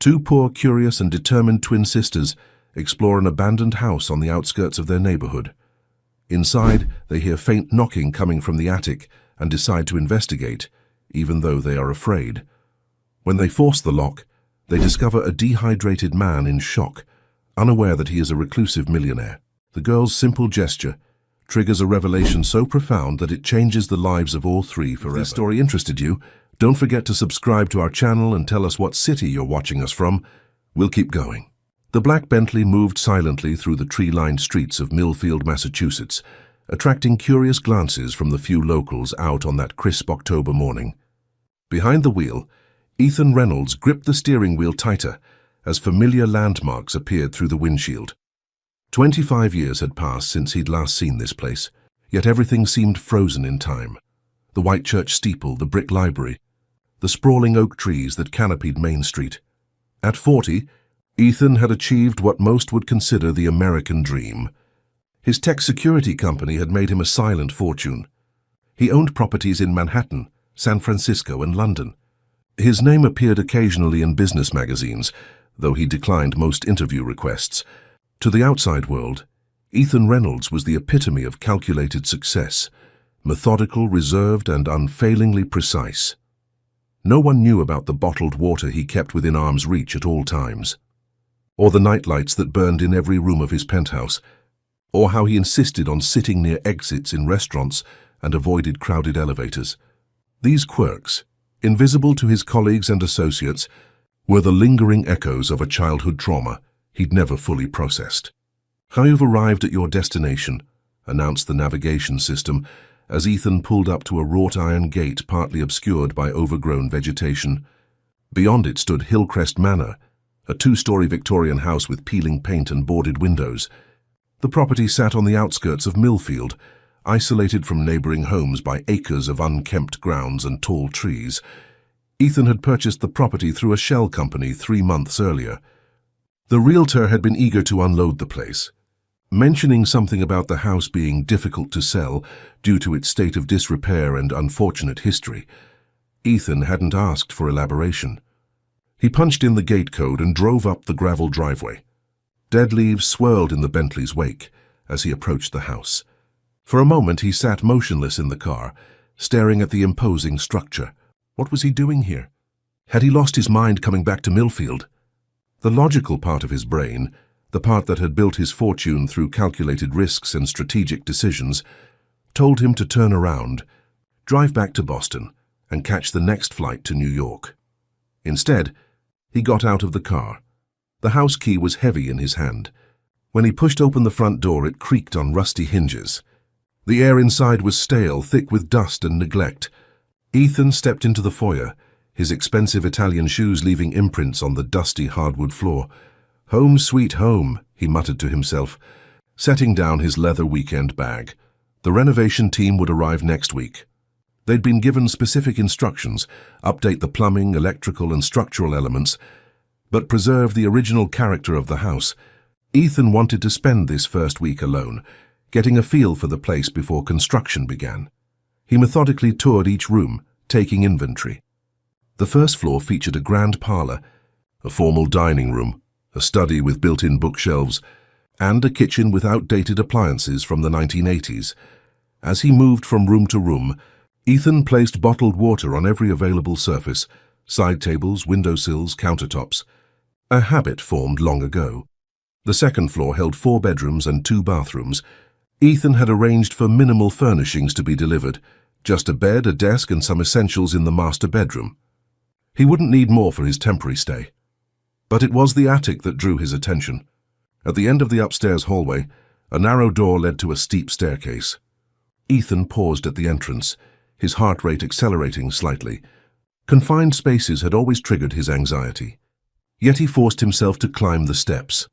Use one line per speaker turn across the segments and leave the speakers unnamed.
Two poor, curious, and determined twin sisters explore an abandoned house on the outskirts of their neighborhood. Inside, they hear faint knocking coming from the attic and decide to investigate, even though they are afraid. When they force the lock, they discover a dehydrated man in shock, unaware that he is a reclusive millionaire. The girl's simple gesture triggers a revelation so profound that it changes the lives of all three forever. If this story interested you, don't forget to subscribe to our channel and tell us what city you're watching us from. We'll keep going. The black Bentley moved silently through the tree-lined streets of Millfield, Massachusetts, attracting curious glances from the few locals out on that crisp October morning. Behind the wheel, Ethan Reynolds gripped the steering wheel tighter as familiar landmarks appeared through the windshield. 25 years had passed since he'd last seen this place, yet everything seemed frozen in time. The white church steeple, the brick library, the sprawling oak trees that canopied Main Street. At 40, Ethan had achieved what most would consider the American dream. His tech security company had made him a silent fortune. He owned properties in Manhattan, San Francisco, and London. His name appeared occasionally in business magazines, though he declined most interview requests. To the outside world, Ethan Reynolds was the epitome of calculated success, methodical, reserved, and unfailingly precise. No one knew about the bottled water he kept within arm's reach at all times, or the nightlights that burned in every room of his penthouse, or how he insisted on sitting near exits in restaurants and avoided crowded elevators. These quirks, invisible to his colleagues and associates, were the lingering echoes of a childhood trauma he'd never fully processed. "You've arrived at your destination," announced the navigation system as Ethan pulled up to a wrought iron gate partly obscured by overgrown vegetation. Beyond it stood Hillcrest Manor, a two-story Victorian house with peeling paint and boarded windows. The property sat on the outskirts of Millfield, isolated from neighboring homes by acres of unkempt grounds and tall trees. Ethan had purchased the property through a shell company 3 months earlier. The realtor had been eager to unload the place, mentioning something about the house being difficult to sell due to its state of disrepair and unfortunate history. Ethan hadn't asked for elaboration. He punched in the gate code and drove up the gravel driveway. Dead leaves swirled in the Bentley's wake as he approached the house. For a moment he sat motionless in the car, staring at the imposing structure. What was he doing here? Had he lost his mind coming back to Millfield? The logical part of his brain, the part that had built his fortune through calculated risks and strategic decisions, told him to turn around, drive back to Boston, and catch the next flight to New York. Instead, he got out of the car. The house key was heavy in his hand. When he pushed open the front door, it creaked on rusty hinges. The air inside was stale, thick with dust and neglect. Ethan stepped into the foyer, his expensive Italian shoes leaving imprints on the dusty hardwood floor. "Home sweet home," he muttered to himself, setting down his leather weekend bag. The renovation team would arrive next week. They'd been given specific instructions: update the plumbing, electrical, and structural elements, but preserve the original character of the house. Ethan wanted to spend this first week alone, getting a feel for the place before construction began. He methodically toured each room, taking inventory. The first floor featured a grand parlor, a formal dining room, a study with built-in bookshelves, and a kitchen with outdated appliances from the 1980s. As he moved from room to room, Ethan placed bottled water on every available surface: side tables, windowsills, countertops. A habit formed long ago. The second floor held 4 bedrooms and 2 bathrooms. Ethan had arranged for minimal furnishings to be delivered, just a bed, a desk, and some essentials in the master bedroom. He wouldn't need more for his temporary stay. But it was the attic that drew his attention. At the end of the upstairs hallway, a narrow door led to a steep staircase. Ethan paused at the entrance, his heart rate accelerating slightly. Confined spaces had always triggered his anxiety. Yet he forced himself to climb the steps.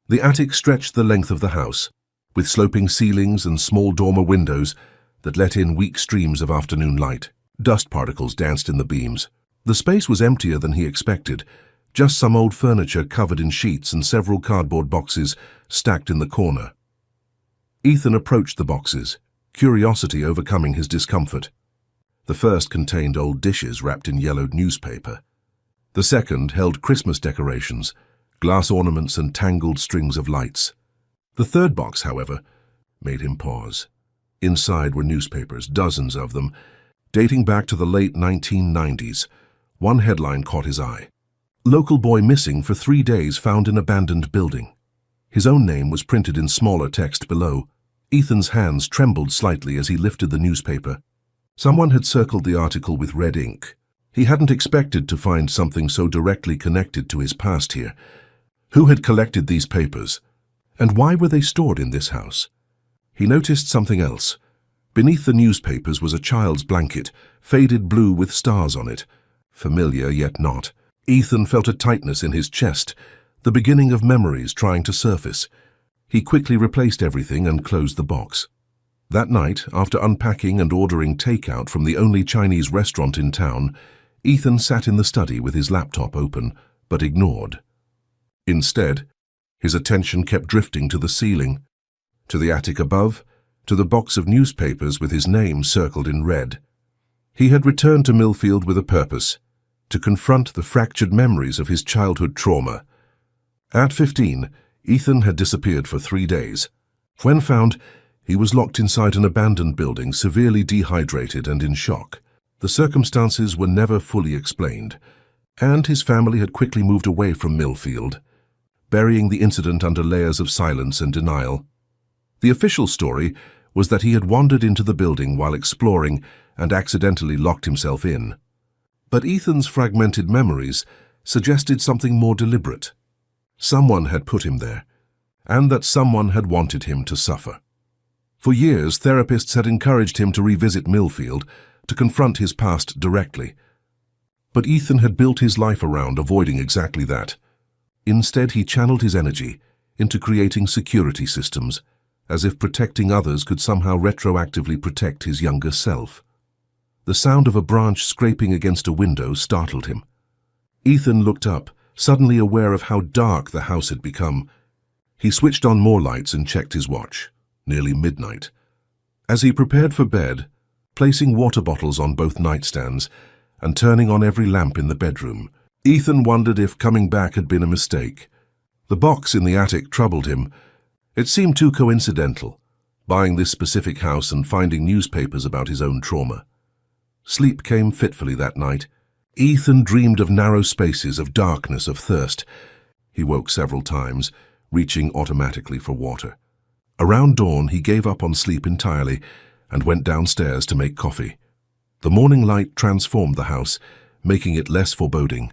The attic stretched the length of the house, with sloping ceilings and small dormer windows that let in weak streams of afternoon light. Dust particles danced in the beams. The space was emptier than he expected, just some old furniture covered in sheets and several cardboard boxes stacked in the corner. Ethan approached the boxes, curiosity overcoming his discomfort. The first contained old dishes wrapped in yellowed newspaper. The second held Christmas decorations, glass ornaments and tangled strings of lights. The third box, however, made him pause. Inside were newspapers, dozens of them, dating back to the late 1990s. One headline caught his eye. "Local boy missing for 3 days found in abandoned building." His own name was printed in smaller text below. Ethan's hands trembled slightly as he lifted the newspaper. Someone had circled the article with red ink. He hadn't expected to find something so directly connected to his past here. Who had collected these papers? And why were they stored in this house? He noticed something else. Beneath the newspapers was a child's blanket, faded blue with stars on it. Familiar, yet not. Ethan felt a tightness in his chest, the beginning of memories trying to surface. He quickly replaced everything and closed the box. That night, after unpacking and ordering takeout from the only Chinese restaurant in town, Ethan sat in the study with his laptop open, but ignored. Instead, his attention kept drifting to the ceiling, to the attic above, to the box of newspapers with his name circled in red. He had returned to Millfield with a purpose, to confront the fractured memories of his childhood trauma. At 15, Ethan had disappeared for 3 days. When found, he was locked inside an abandoned building, severely dehydrated and in shock. The circumstances were never fully explained, and his family had quickly moved away from Millfield, burying the incident under layers of silence and denial. The official story was that he had wandered into the building while exploring and accidentally locked himself in. But Ethan's fragmented memories suggested something more deliberate. Someone had put him there, and that someone had wanted him to suffer. For years, therapists had encouraged him to revisit Millfield, to confront his past directly. But Ethan had built his life around avoiding exactly that. Instead, he channeled his energy into creating security systems, as if protecting others could somehow retroactively protect his younger self. The sound of a branch scraping against a window startled him. Ethan looked up, suddenly aware of how dark the house had become. He switched on more lights and checked his watch. Nearly midnight. As he prepared for bed, placing water bottles on both nightstands and turning on every lamp in the bedroom, Ethan wondered if coming back had been a mistake. The box in the attic troubled him. It seemed too coincidental, buying this specific house and finding newspapers about his own trauma. Sleep came fitfully that night. Ethan dreamed of narrow spaces, of darkness, of thirst. He woke several times, reaching automatically for water. Around dawn, he gave up on sleep entirely and went downstairs to make coffee. The morning light transformed the house, making it less foreboding.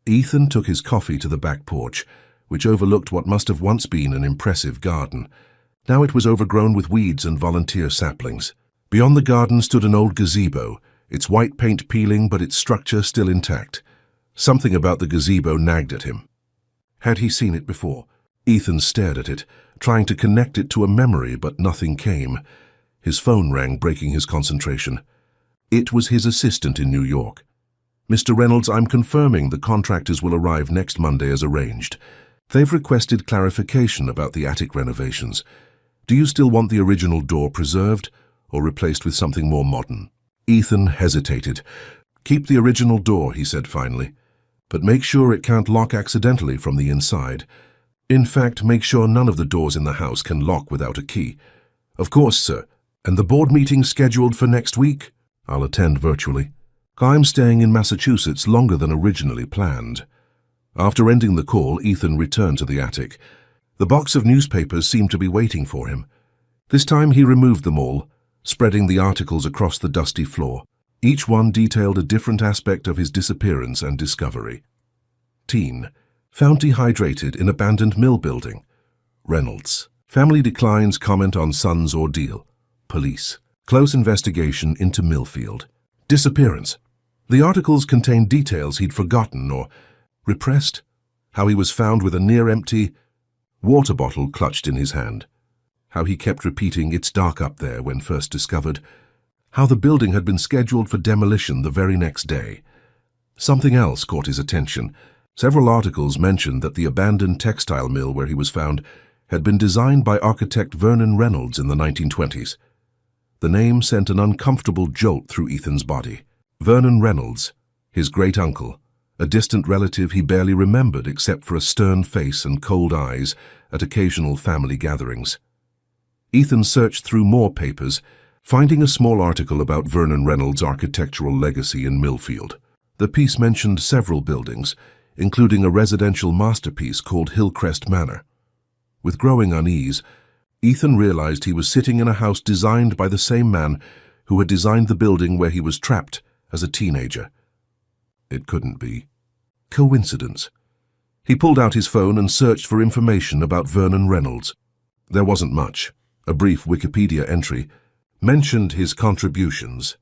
Ethan took his coffee to the back porch, which overlooked what must have once been an impressive garden. Now it was overgrown with weeds and volunteer saplings. Beyond the garden stood an old gazebo, its white paint peeling but its structure still intact. Something about the gazebo nagged at him. Had he seen it before? Ethan stared at it, trying to connect it to a memory, but nothing came. His phone rang, breaking his concentration. It was his assistant in New York. "Mr. Reynolds, I'm confirming the contractors will arrive next Monday as arranged. They've requested clarification about the attic renovations. Do you still want the original door preserved or replaced with something more modern?" Ethan hesitated. "Keep the original door," he said finally, "but make sure it can't lock accidentally from the inside. In fact, make sure none of the doors in the house can lock without a key." "Of course, sir. And the board meeting scheduled for next week?" "I'll attend virtually. I'm staying in Massachusetts longer than originally planned." After ending the call, Ethan returned to the attic. The box of newspapers seemed to be waiting for him. This time he removed them all, spreading the articles across the dusty floor. Each one detailed a different aspect of his disappearance and discovery. Teen. Found dehydrated in abandoned mill building. Reynolds. Family declines comment on son's ordeal. Police. Close investigation into Millfield. Disappearance. The articles contained details he'd forgotten or repressed. How he was found with a near-empty water bottle clutched in his hand. How he kept repeating, "It's dark up there," when first discovered. How the building had been scheduled for demolition the very next day. Something else caught his attention. Several articles mentioned that the abandoned textile mill where he was found had been designed by architect Vernon Reynolds in the 1920s. The name sent an uncomfortable jolt through Ethan's body. Vernon Reynolds, his great-uncle, a distant relative he barely remembered except for a stern face and cold eyes at occasional family gatherings. Ethan searched through more papers, finding a small article about Vernon Reynolds' architectural legacy in Millfield. The piece mentioned several buildings, including a residential masterpiece called Hillcrest Manor. With growing unease, Ethan realized he was sitting in a house designed by the same man who had designed the building where he was trapped as a teenager. It couldn't be. Coincidence. He pulled out his phone and searched for information about Vernon Reynolds. There wasn't much. A brief Wikipedia entry mentioned his contributions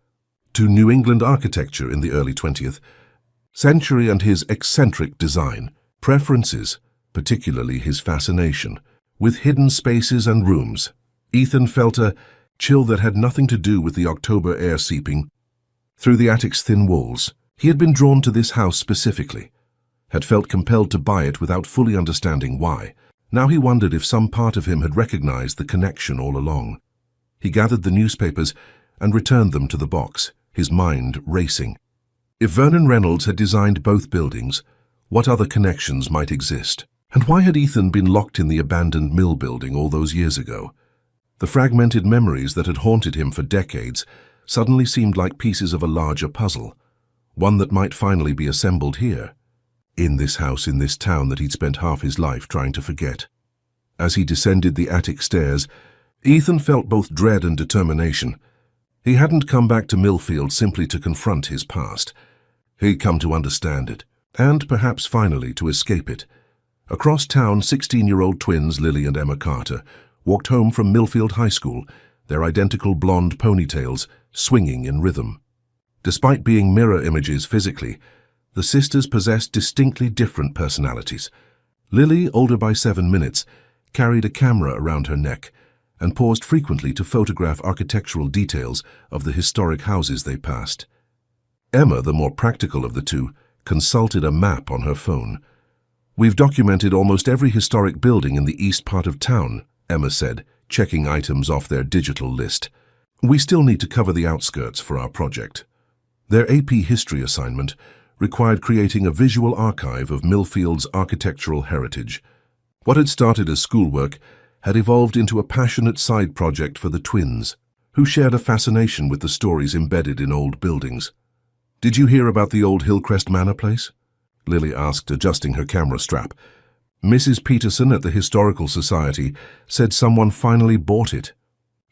to New England architecture in the early 20th century and his eccentric design preferences, particularly his fascination with hidden spaces and rooms. Ethan felt a chill that had nothing to do with the October air seeping through the attic's thin walls. He had been drawn to this house specifically, had felt compelled to buy it without fully understanding why. Now he wondered if some part of him had recognized the connection all along. He gathered the newspapers and returned them to the box, his mind racing. If Vernon Reynolds had designed both buildings, what other connections might exist? And why had Ethan been locked in the abandoned mill building all those years ago? The fragmented memories that had haunted him for decades suddenly seemed like pieces of a larger puzzle, one that might finally be assembled here, in this house in this town that he'd spent half his life trying to forget. As he descended the attic stairs, Ethan felt both dread and determination. He hadn't come back to Millfield simply to confront his past. He'd come to understand it, and perhaps finally to escape it. Across town, 16-year-old twins Lily and Emma Carter walked home from Millfield High School, their identical blonde ponytails swinging in rhythm. Despite being mirror images physically, the sisters possessed distinctly different personalities. Lily, older by 7 minutes, carried a camera around her neck and paused frequently to photograph architectural details of the historic houses they passed. Emma, the more practical of the two, consulted a map on her phone. "We've documented almost every historic building in the east part of town," Emma said, checking items off their digital list. "We still need to cover the outskirts for our project." Their AP history assignment required creating a visual archive of Millfield's architectural heritage. What had started as schoolwork had evolved into a passionate side project for the twins, who shared a fascination with the stories embedded in old buildings. "Did you hear about the old Hillcrest Manor place?" Lily asked, adjusting her camera strap. "Mrs. Peterson at the Historical Society said someone finally bought it,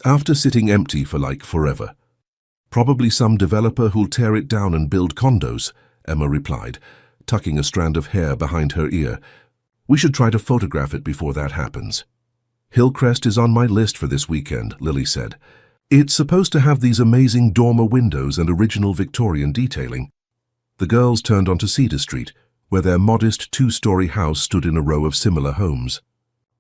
after sitting empty for like forever. Probably some developer who'll tear it down and build condos," Emma replied, tucking a strand of hair behind her ear. "We should try to photograph it before that happens." "Hillcrest is on my list for this weekend," Lily said. "It's supposed to have these amazing dormer windows and original Victorian detailing." The girls turned onto Cedar Street, where their modest 2-story house stood in a row of similar homes.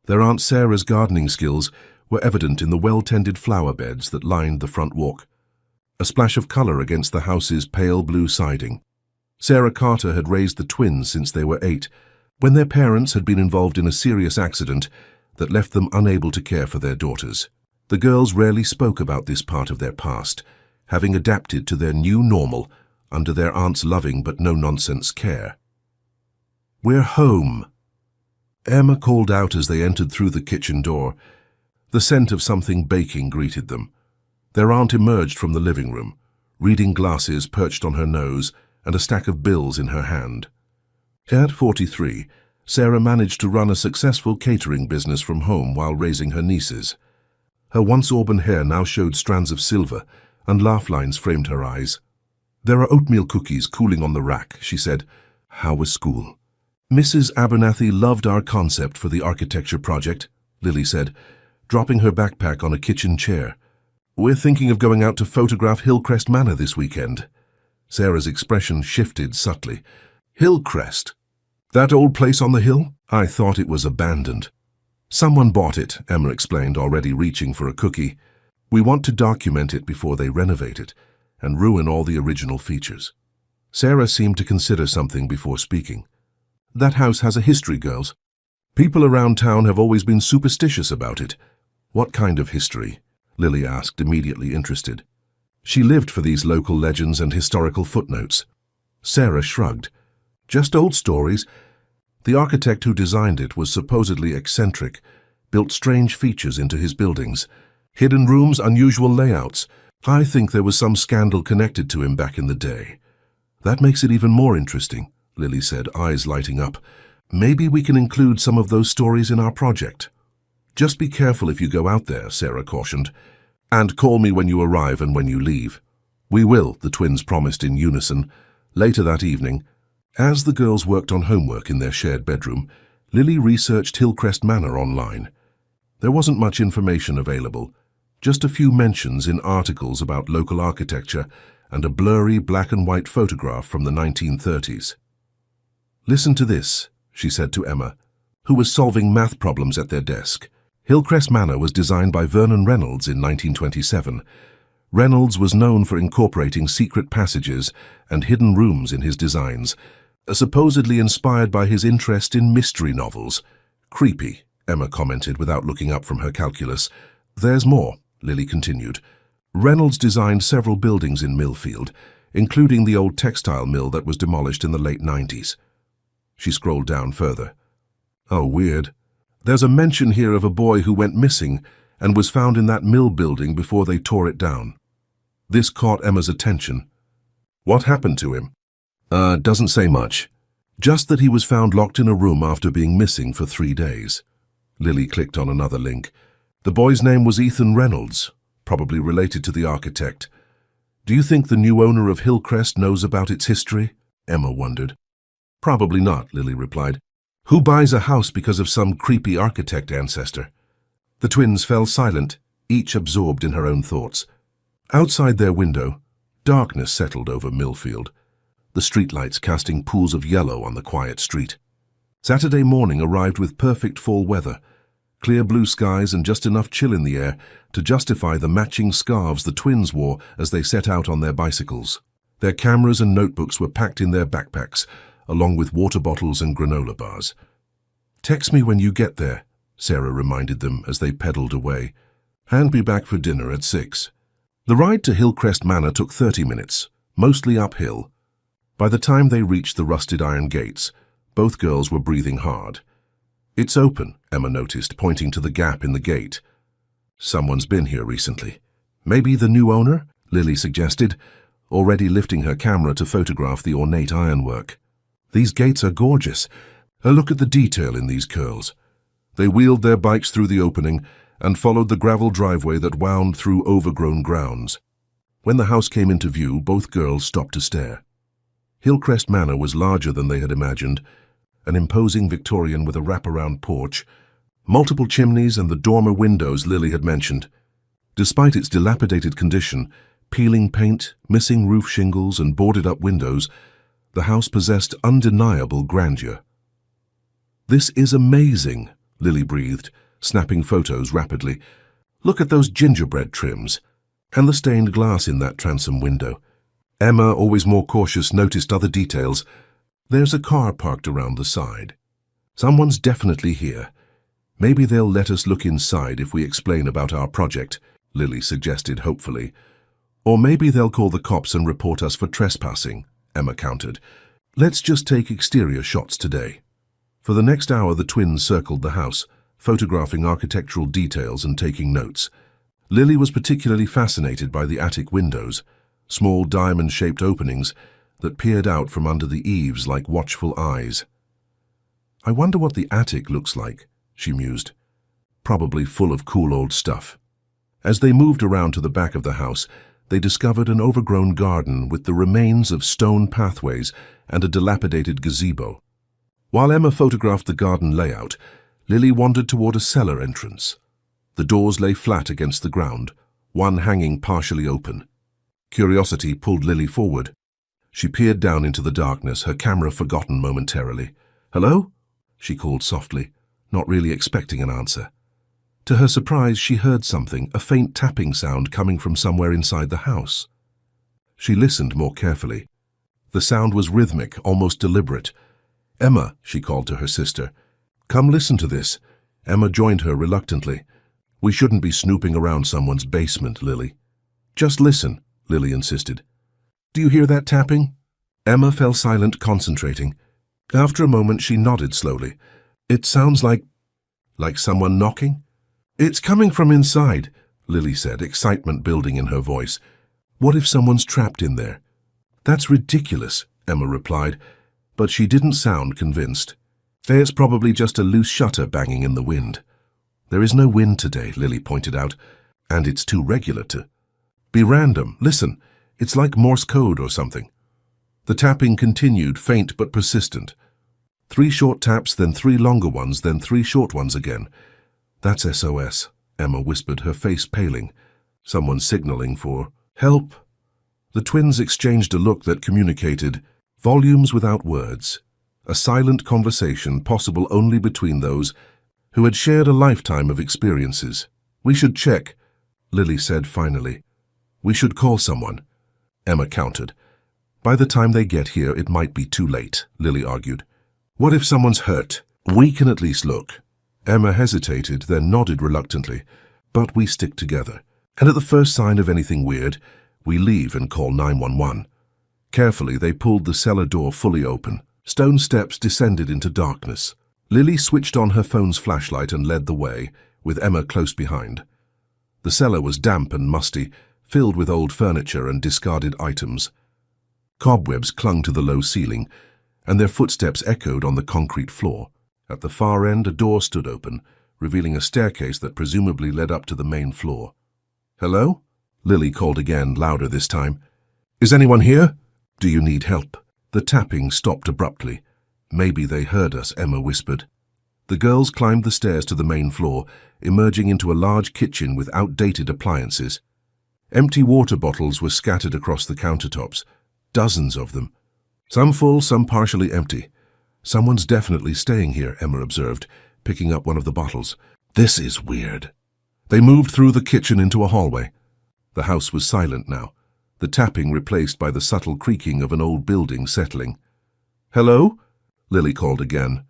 Their Aunt Sarah's gardening skills were evident in the well-tended flower beds that lined the front walk, a splash of color against the house's pale blue siding. Sarah Carter had raised the twins since they were 8, when their parents had been involved in a serious accident that left them unable to care for their daughters. The girls rarely spoke about this part of their past, having adapted to their new normal under their aunt's loving but no-nonsense care. "We're home," Emma called out as they entered through the kitchen door. The scent of something baking greeted them. Their aunt emerged from the living room, reading glasses perched on her nose and a stack of bills in her hand. At 43, Sarah managed to run a successful catering business from home while raising her nieces. Her once auburn hair now showed strands of silver, and laugh lines framed her eyes. "There are oatmeal cookies cooling on the rack," she said. "How was school?" "Mrs. Abernathy loved our concept for the architecture project," Lily said, dropping her backpack on a kitchen chair. "We're thinking of going out to photograph Hillcrest Manor this weekend." Sarah's expression shifted subtly. "Hillcrest? That old place on the hill? I thought it was abandoned." "Someone bought it," Emma explained, already reaching for a cookie. "We want to document it before they renovate it and ruin all the original features." Sarah seemed to consider something before speaking. "That house has a history, girls. People around town have always been superstitious about it." "What kind of history?" Lily asked, immediately interested. She lived for these local legends and historical footnotes. Sarah shrugged. Just old stories. The architect who designed it was supposedly eccentric, built strange features into his buildings. Hidden rooms, unusual layouts. I think there was some scandal connected to him back in the day. That makes it even more interesting, Lily said, eyes lighting up. Maybe we can include some of those stories in our project. Just be careful if you go out there, Sarah cautioned. And call me when you arrive and when you leave. We will, the twins promised in unison. Later that evening, as the girls worked on homework in their shared bedroom, Lily researched Hillcrest Manor online. There wasn't much information available, just a few mentions in articles about local architecture and a blurry black and white photograph from the 1930s. Listen to this, she said to Emma, who was solving math problems at their desk. Hillcrest Manor was designed by Vernon Reynolds in 1927. Reynolds was known for incorporating secret passages and hidden rooms in his designs, supposedly inspired by his interest in mystery novels. Creepy, Emma commented without looking up from her calculus. There's more, Lily continued. Reynolds designed several buildings in Millfield, including the old textile mill that was demolished in the late 90s. She scrolled down further. Oh, weird. There's a mention here of a boy who went missing and was found in that mill building before they tore it down. This caught Emma's attention. What happened to him? Doesn't say much. Just that he was found locked in a room after being missing for 3 days. Lily clicked on another link. The boy's name was Ethan Reynolds, probably related to the architect. Do you think the new owner of Hillcrest knows about its history? Emma wondered. Probably not, Lily replied. Who buys a house because of some creepy architect ancestor? The twins fell silent, each absorbed in her own thoughts. Outside their window, darkness settled over Millfield, the streetlights casting pools of yellow on the quiet street. Saturday morning arrived with perfect fall weather, clear blue skies and just enough chill in the air to justify the matching scarves the twins wore as they set out on their bicycles. Their cameras and notebooks were packed in their backpacks, along with water bottles and granola bars. Text me when you get there, Sarah reminded them as they pedaled away, and be back for dinner at 6. The ride to Hillcrest Manor took 30 minutes, mostly uphill. By the time they reached the rusted iron gates, both girls were breathing hard. It's open, Emma noticed, pointing to the gap in the gate. Someone's been here recently. Maybe the new owner? Lily suggested, already lifting her camera to photograph the ornate ironwork. These gates are gorgeous. Look at the detail in these curls. They wheeled their bikes through the opening and followed the gravel driveway that wound through overgrown grounds. When the house came into view, both girls stopped to stare. Hillcrest Manor was larger than they had imagined, an imposing Victorian with a wraparound porch, multiple chimneys and the dormer windows Lily had mentioned. Despite its dilapidated condition, peeling paint, missing roof shingles and boarded-up windows, the house possessed undeniable grandeur. This is amazing, Lily breathed, snapping photos rapidly. Look at those gingerbread trims, and the stained glass in that transom window. Emma, always more cautious, noticed other details. There's a car parked around the side. Someone's definitely here. Maybe they'll let us look inside if we explain about our project, Lily suggested hopefully. Or maybe they'll call the cops and report us for trespassing, Emma countered. Let's just take exterior shots today. For the next hour, the twins circled the house, photographing architectural details and taking notes. Lily was particularly fascinated by the attic windows, small diamond-shaped openings that peered out from under the eaves like watchful eyes. I wonder what the attic looks like, she mused. Probably full of cool old stuff. As they moved around to the back of the house, they discovered an overgrown garden with the remains of stone pathways and a dilapidated gazebo. While Emma photographed the garden layout, Lily wandered toward a cellar entrance. The doors lay flat against the ground, one hanging partially open. Curiosity pulled Lily forward. She peered down into the darkness, her camera forgotten momentarily. "Hello?" she called softly, not really expecting an answer. To her surprise, she heard something, a faint tapping sound coming from somewhere inside the house. She listened more carefully. The sound was rhythmic, almost deliberate. "Emma," she called to her sister. "Come listen to this." Emma joined her reluctantly. "We shouldn't be snooping around someone's basement, Lily." "Just listen," Lily insisted. "Do you hear that tapping?" Emma fell silent, concentrating. After a moment, she nodded slowly. It sounds like someone knocking? It's coming from inside, Lily said, excitement building in her voice. What if someone's trapped in there? That's ridiculous, Emma replied, but she didn't sound convinced. It's probably just a loose shutter banging in the wind. There is no wind today, Lily pointed out, and it's too regular to be random. Listen, it's like Morse code or something. The tapping continued, faint but persistent. 3 short taps, then 3 longer ones, then 3 short ones again. That's SOS, Emma whispered, her face paling. Someone signaling for help. The twins exchanged a look that communicated volumes without words, a silent conversation possible only between those who had shared a lifetime of experiences. We should check, Lily said finally. We should call someone, Emma countered. By the time they get here, it might be too late, Lily argued. What if someone's hurt? We can at least look. Emma hesitated, then nodded reluctantly. But we stick together. And at the first sign of anything weird, we leave and call 911. Carefully, they pulled the cellar door fully open. Stone steps descended into darkness. Lily switched on her phone's flashlight and led the way, with Emma close behind. The cellar was damp and musty, filled with old furniture and discarded items. Cobwebs clung to the low ceiling, and their footsteps echoed on the concrete floor. At the far end, a door stood open, revealing a staircase that presumably led up to the main floor. Hello? Lily called again, louder this time. Is anyone here? Do you need help? The tapping stopped abruptly. Maybe they heard us, Emma whispered. The girls climbed the stairs to the main floor, emerging into a large kitchen with outdated appliances. Empty water bottles were scattered across the countertops, dozens of them. Some full, some partially empty. Someone's definitely staying here, Emma observed, picking up one of the bottles. This is weird. They moved through the kitchen into a hallway. The house was silent now, the tapping replaced by the subtle creaking of an old building settling. Hello? Lily called again.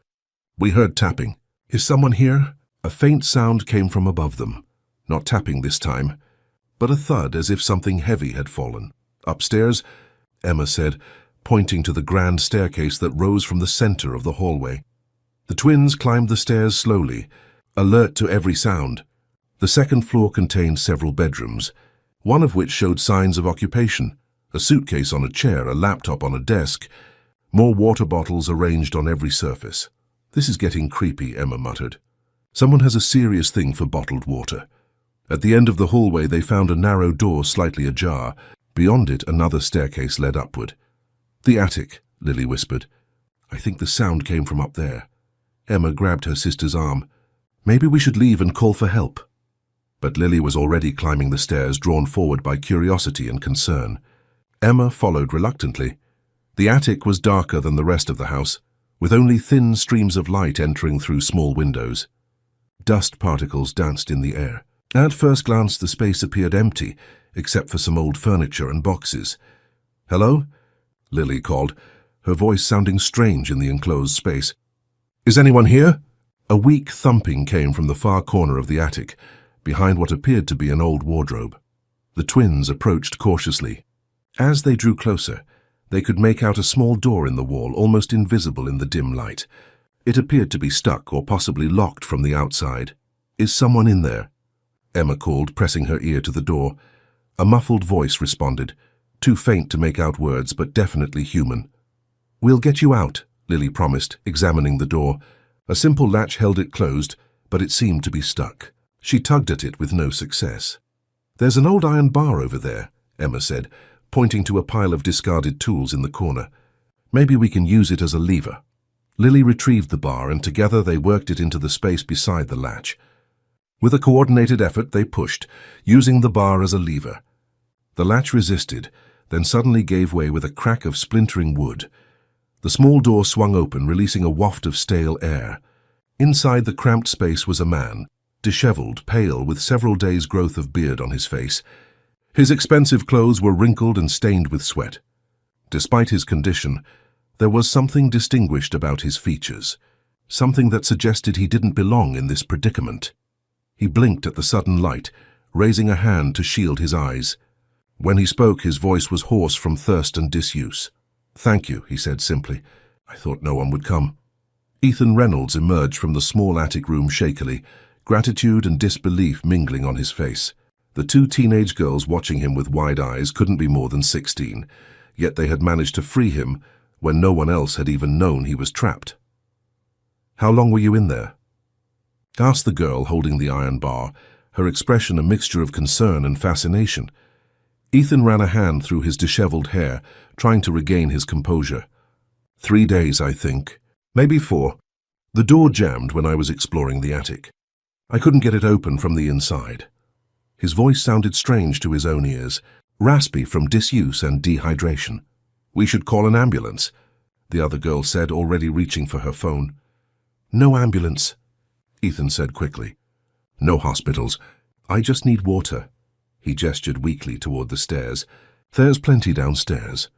We heard tapping. Is someone here? A faint sound came from above them. Not tapping this time, but a thud as if something heavy had fallen. Upstairs, Emma said, pointing to the grand staircase that rose from the center of the hallway. The twins climbed the stairs slowly, alert to every sound. The second floor contained several bedrooms, one of which showed signs of occupation, a suitcase on a chair, a laptop on a desk, more water bottles arranged on every surface. This is getting creepy, Emma muttered. Someone has a serious thing for bottled water. At the end of the hallway, they found a narrow door slightly ajar. Beyond it, another staircase led upward. The attic, Lily whispered. I think the sound came from up there. Emma grabbed her sister's arm. Maybe we should leave and call for help. But Lily was already climbing the stairs, drawn forward by curiosity and concern. Emma followed reluctantly. The attic was darker than the rest of the house, with only thin streams of light entering through small windows. Dust particles danced in the air. At first glance, the space appeared empty, except for some old furniture and boxes. Hello? Lily called, her voice sounding strange in the enclosed space. Is anyone here? A weak thumping came from the far corner of the attic, behind what appeared to be an old wardrobe. The twins approached cautiously. As they drew closer, they could make out a small door in the wall, almost invisible in the dim light. It appeared to be stuck or possibly locked from the outside. Is someone in there? Emma called, pressing her ear to the door. A muffled voice responded, too faint to make out words, but definitely human. We'll get you out, Lily promised, examining the door. A simple latch held it closed, but it seemed to be stuck. She tugged at it with no success. There's an old iron bar over there, Emma said, pointing to a pile of discarded tools in the corner. Maybe we can use it as a lever. Lily retrieved the bar, and together they worked it into the space beside the latch. With a coordinated effort, they pushed, using the bar as a lever. The latch resisted, then suddenly gave way with a crack of splintering wood. The small door swung open, releasing a waft of stale air. Inside the cramped space was a man, disheveled, pale, with several days' growth of beard on his face. His expensive clothes were wrinkled and stained with sweat. Despite his condition, there was something distinguished about his features, something that suggested he didn't belong in this predicament. He blinked at the sudden light, raising a hand to shield his eyes. When he spoke, his voice was hoarse from thirst and disuse. Thank you, he said simply. I thought no one would come. Ethan Reynolds emerged from the small attic room shakily, gratitude and disbelief mingling on his face. The two teenage girls watching him with wide eyes couldn't be more than 16, yet they had managed to free him when no one else had even known he was trapped. "How long were you in there?" asked the girl holding the iron bar, her expression a mixture of concern and fascination. Ethan ran a hand through his disheveled hair, trying to regain his composure. 3 days, I think. Maybe 4. The door jammed when I was exploring the attic. I couldn't get it open from the inside. His voice sounded strange to his own ears, raspy from disuse and dehydration. "We should call an ambulance," the other girl said, already reaching for her phone. "No ambulance," Ethan said quickly. "No hospitals. I just need water." He gestured weakly toward the stairs. "There's plenty downstairs."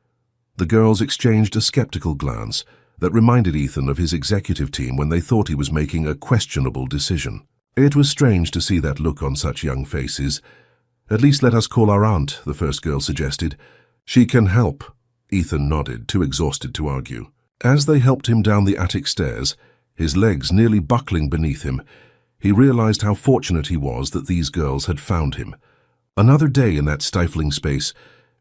The girls exchanged a skeptical glance that reminded Ethan of his executive team when they thought he was making a questionable decision. It was strange to see that look on such young faces. "At least let us call our aunt," the first girl suggested. "She can help." Ethan nodded, too exhausted to argue. As they helped him down the attic stairs, his legs nearly buckling beneath him, he realized how fortunate he was that these girls had found him. Another day in that stifling space,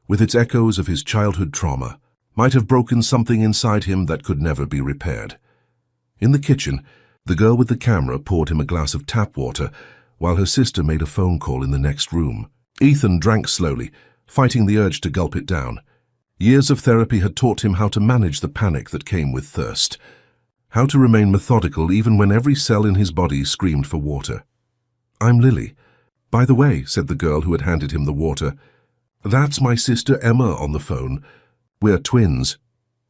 with its echoes of his childhood trauma, might have broken something inside him that could never be repaired. In the kitchen, the girl with the camera poured him a glass of tap water while her sister made a phone call in the next room. Ethan drank slowly, fighting the urge to gulp it down. Years of therapy had taught him how to manage the panic that came with thirst, how to remain methodical even when every cell in his body screamed for water. "I'm Lily. By the way," said the girl who had handed him the water, "that's my sister Emma on the phone. We're twins."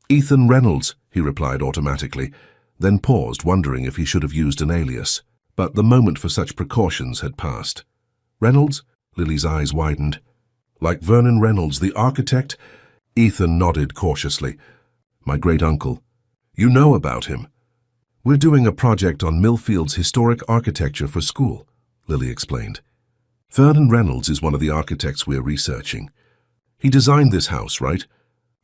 "Ethan Reynolds," he replied automatically, then paused, wondering if he should have used an alias. But the moment for such precautions had passed. "Reynolds?" Lily's eyes widened. "Like Vernon Reynolds, the architect?" Ethan nodded cautiously. "My great-uncle. You know about him." "We're doing a project on Millfield's historic architecture for school," Lily explained. "Vernon Reynolds is one of the architects we're researching. He designed this house, right?"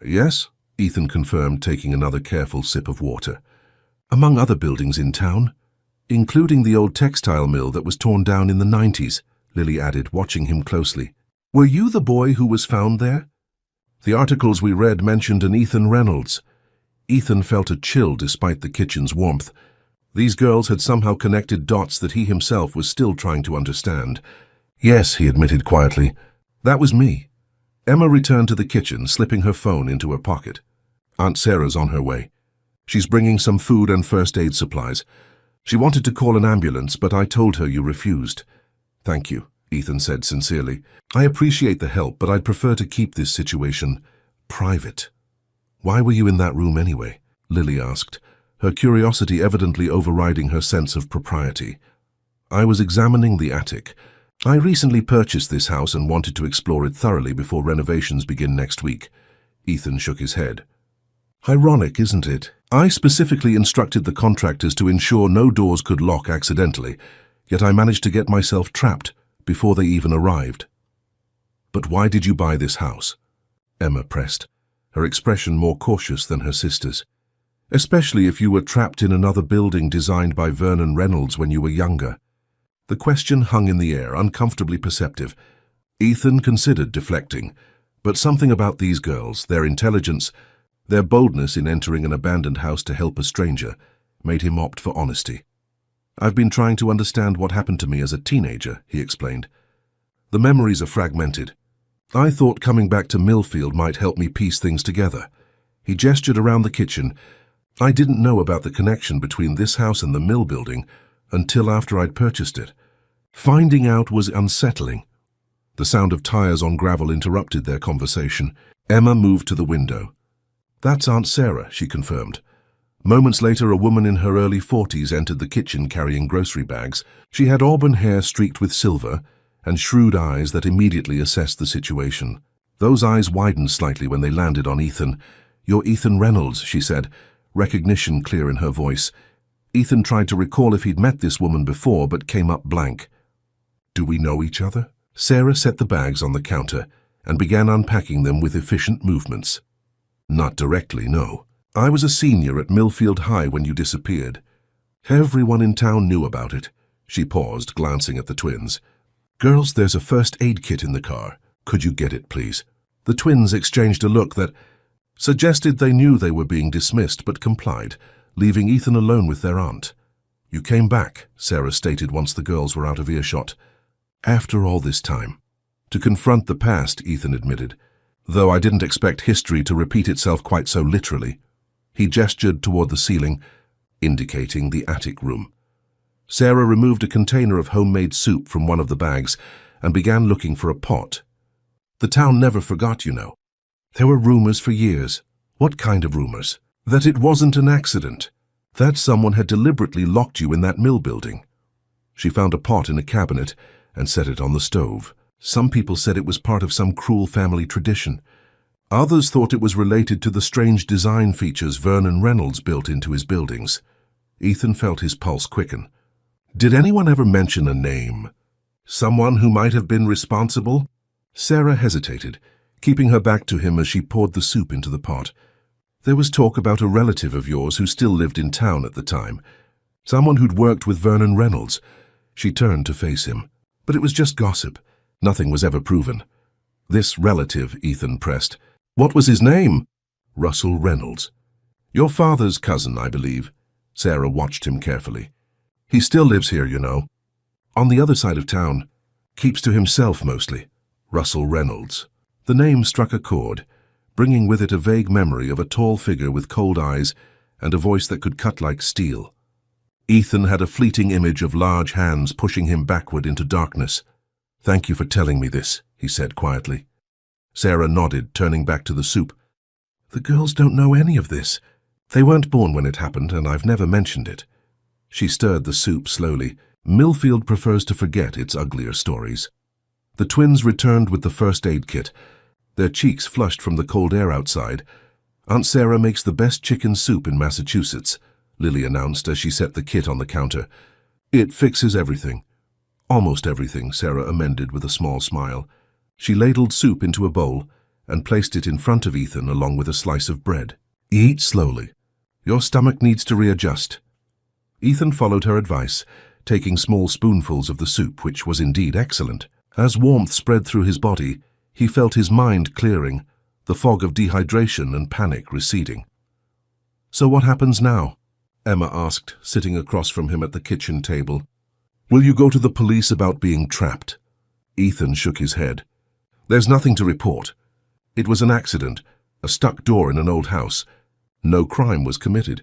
"Yes," Ethan confirmed, taking another careful sip of water. "Among other buildings in town, including the old textile mill that was torn down in the 90s, Lily added, watching him closely. "Were you the boy who was found there?" The articles we read mentioned an Ethan Reynolds. Ethan felt a chill despite the kitchen's warmth. These girls had somehow connected dots that he himself was still trying to understand. "Yes," he admitted quietly, "that was me." Emma returned to the kitchen, slipping her phone into her pocket. "Aunt Sarah's on her way. She's bringing some food and first aid supplies. She wanted to call an ambulance, but I told her you refused." "Thank you," Ethan said sincerely. "I appreciate the help, but I'd prefer to keep this situation private." "Why were you in that room anyway?" Lily asked, her curiosity evidently overriding her sense of propriety. "I was examining the attic. I recently purchased this house and wanted to explore it thoroughly before renovations begin next week." Ethan shook his head. "Ironic, isn't it? I specifically instructed the contractors to ensure no doors could lock accidentally, yet I managed to get myself trapped before they even arrived." "But why did you buy this house?" Emma pressed, her expression more cautious than her sister's. "Especially if you were trapped in another building designed by Vernon Reynolds when you were younger." The question hung in the air, uncomfortably perceptive. Ethan considered deflecting, but something about these girls, their intelligence, their boldness in entering an abandoned house to help a stranger, made him opt for honesty. "I've been trying to understand what happened to me as a teenager," he explained. "The memories are fragmented. I thought coming back to Millfield might help me piece things together." He gestured around the kitchen. "I didn't know about the connection between this house and the mill building until after I'd purchased it. Finding out was unsettling." The sound of tires on gravel interrupted their conversation. Emma moved to the window. "That's Aunt Sarah," she confirmed. Moments later, a woman in her early 40s entered the kitchen carrying grocery bags. She had auburn hair streaked with silver and shrewd eyes that immediately assessed the situation. Those eyes widened slightly when they landed on Ethan. "You're Ethan Reynolds," she said, recognition clear in her voice. Ethan tried to recall if he'd met this woman before, but came up blank. "Do we know each other?" Sarah set the bags on the counter and began unpacking them with efficient movements. "Not directly, no." I was a senior at Millfield High when you disappeared. Everyone in town knew about it. She paused, glancing at the twins. Girls, there's a first aid kit in the car. Could you get it, please? The twins exchanged a look that suggested they knew they were being dismissed but complied, leaving Ethan alone with their aunt. You came back, Sarah stated once the girls were out of earshot. After all this time. To confront the past, Ethan admitted, though I didn't expect history to repeat itself quite so literally. He gestured toward the ceiling, indicating the attic room. Sarah removed a container of homemade soup from one of the bags and began looking for a pot. The town never forgot, you know. There were rumors for years. What kind of rumors? That it wasn't an accident. That someone had deliberately locked you in that mill building. She found a pot in a cabinet and set it on the stove. Some people said it was part of some cruel family tradition. Others thought it was related to the strange design features Vernon Reynolds built into his buildings. Ethan felt his pulse quicken. Did anyone ever mention a name? Someone who might have been responsible? Sarah hesitated, keeping her back to him as she poured the soup into the pot. There was talk about a relative of yours who still lived in town at the time. Someone who'd worked with Vernon Reynolds. She turned to face him. But it was just gossip. Nothing was ever proven. This relative, Ethan pressed. What was his name? Russell Reynolds. Your father's cousin, I believe. Sarah watched him carefully. He still lives here, you know. On the other side of town. Keeps to himself mostly. Russell Reynolds. The name struck a chord, bringing with it a vague memory of a tall figure with cold eyes and a voice that could cut like steel. Ethan had a fleeting image of large hands pushing him backward into darkness. Thank you for telling me this, he said quietly. Sarah nodded, turning back to the soup. The girls don't know any of this. They weren't born when it happened, and I've never mentioned it. She stirred the soup slowly. Millfield prefers to forget its uglier stories. The twins returned with the first aid kit, their cheeks flushed from the cold air outside. Aunt Sarah makes the best chicken soup in Massachusetts, Lily announced as she set the kit on the counter. It fixes everything. Almost everything, Sarah amended with a small smile. She ladled soup into a bowl and placed it in front of Ethan along with a slice of bread. Eat slowly. Your stomach needs to readjust. Ethan followed her advice, taking small spoonfuls of the soup, which was indeed excellent. As warmth spread through his body, he felt his mind clearing, the fog of dehydration and panic receding. So what happens now? Emma asked, sitting across from him at the kitchen table. Will you go to the police about being trapped? Ethan shook his head. There's nothing to report. It was an accident, a stuck door in an old house. No crime was committed.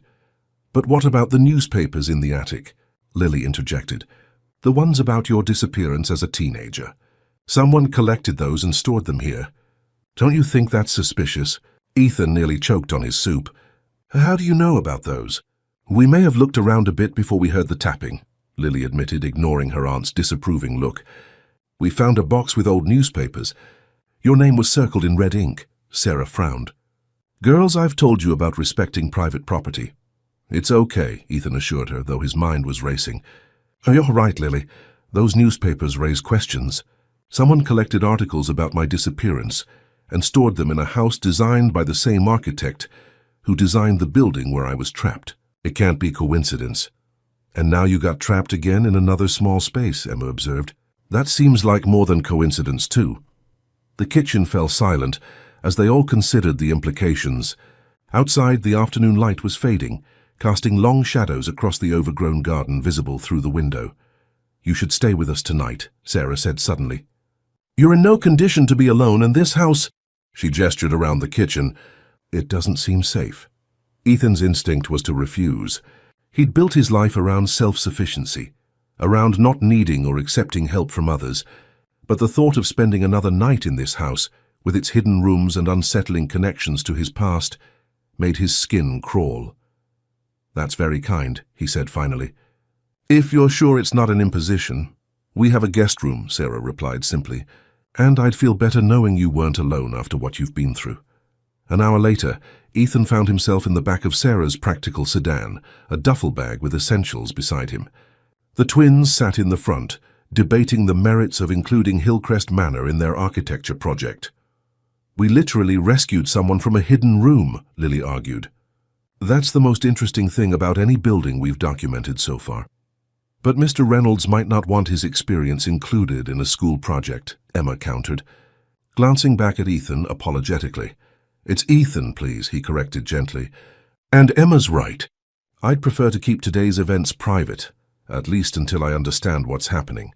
But what about the newspapers in the attic? Lily interjected. The ones about your disappearance as a teenager. Someone collected those and stored them here. Don't you think that's suspicious? Ethan nearly choked on his soup. How do you know about those? We may have looked around a bit before we heard the tapping, Lily admitted, ignoring her aunt's disapproving look. We found a box with old newspapers. Your name was circled in red ink. Sarah frowned. Girls, I've told you about respecting private property. It's okay, Ethan assured her, though his mind was racing. Oh, you're right, Lily. Those newspapers raise questions. Someone collected articles about my disappearance and stored them in a house designed by the same architect who designed the building where I was trapped. It can't be coincidence. And now you got trapped again in another small space, Emma observed. That seems like more than coincidence, too. The kitchen fell silent as they all considered the implications. Outside, the afternoon light was fading, casting long shadows across the overgrown garden visible through the window. You should stay with us tonight, Sarah said suddenly. You're in no condition to be alone, and this house— She gestured around the kitchen. It doesn't seem safe. Ethan's instinct was to refuse. He'd built his life around self-sufficiency, around not needing or accepting help from others, but the thought of spending another night in this house, with its hidden rooms and unsettling connections to his past, made his skin crawl. That's very kind, he said finally. If you're sure it's not an imposition, we have a guest room, Sarah replied simply, and I'd feel better knowing you weren't alone after what you've been through. An hour later, Ethan found himself in the back of Sarah's practical sedan, a duffel bag with essentials beside him. The twins sat in the front, debating the merits of including Hillcrest Manor in their architecture project. We literally rescued someone from a hidden room, Lily argued. That's the most interesting thing about any building we've documented so far. But Mr. Reynolds might not want his experience included in a school project, Emma countered, glancing back at Ethan apologetically. It's Ethan, please, he corrected gently. And Emma's right. I'd prefer to keep today's events private, at least until I understand what's happening.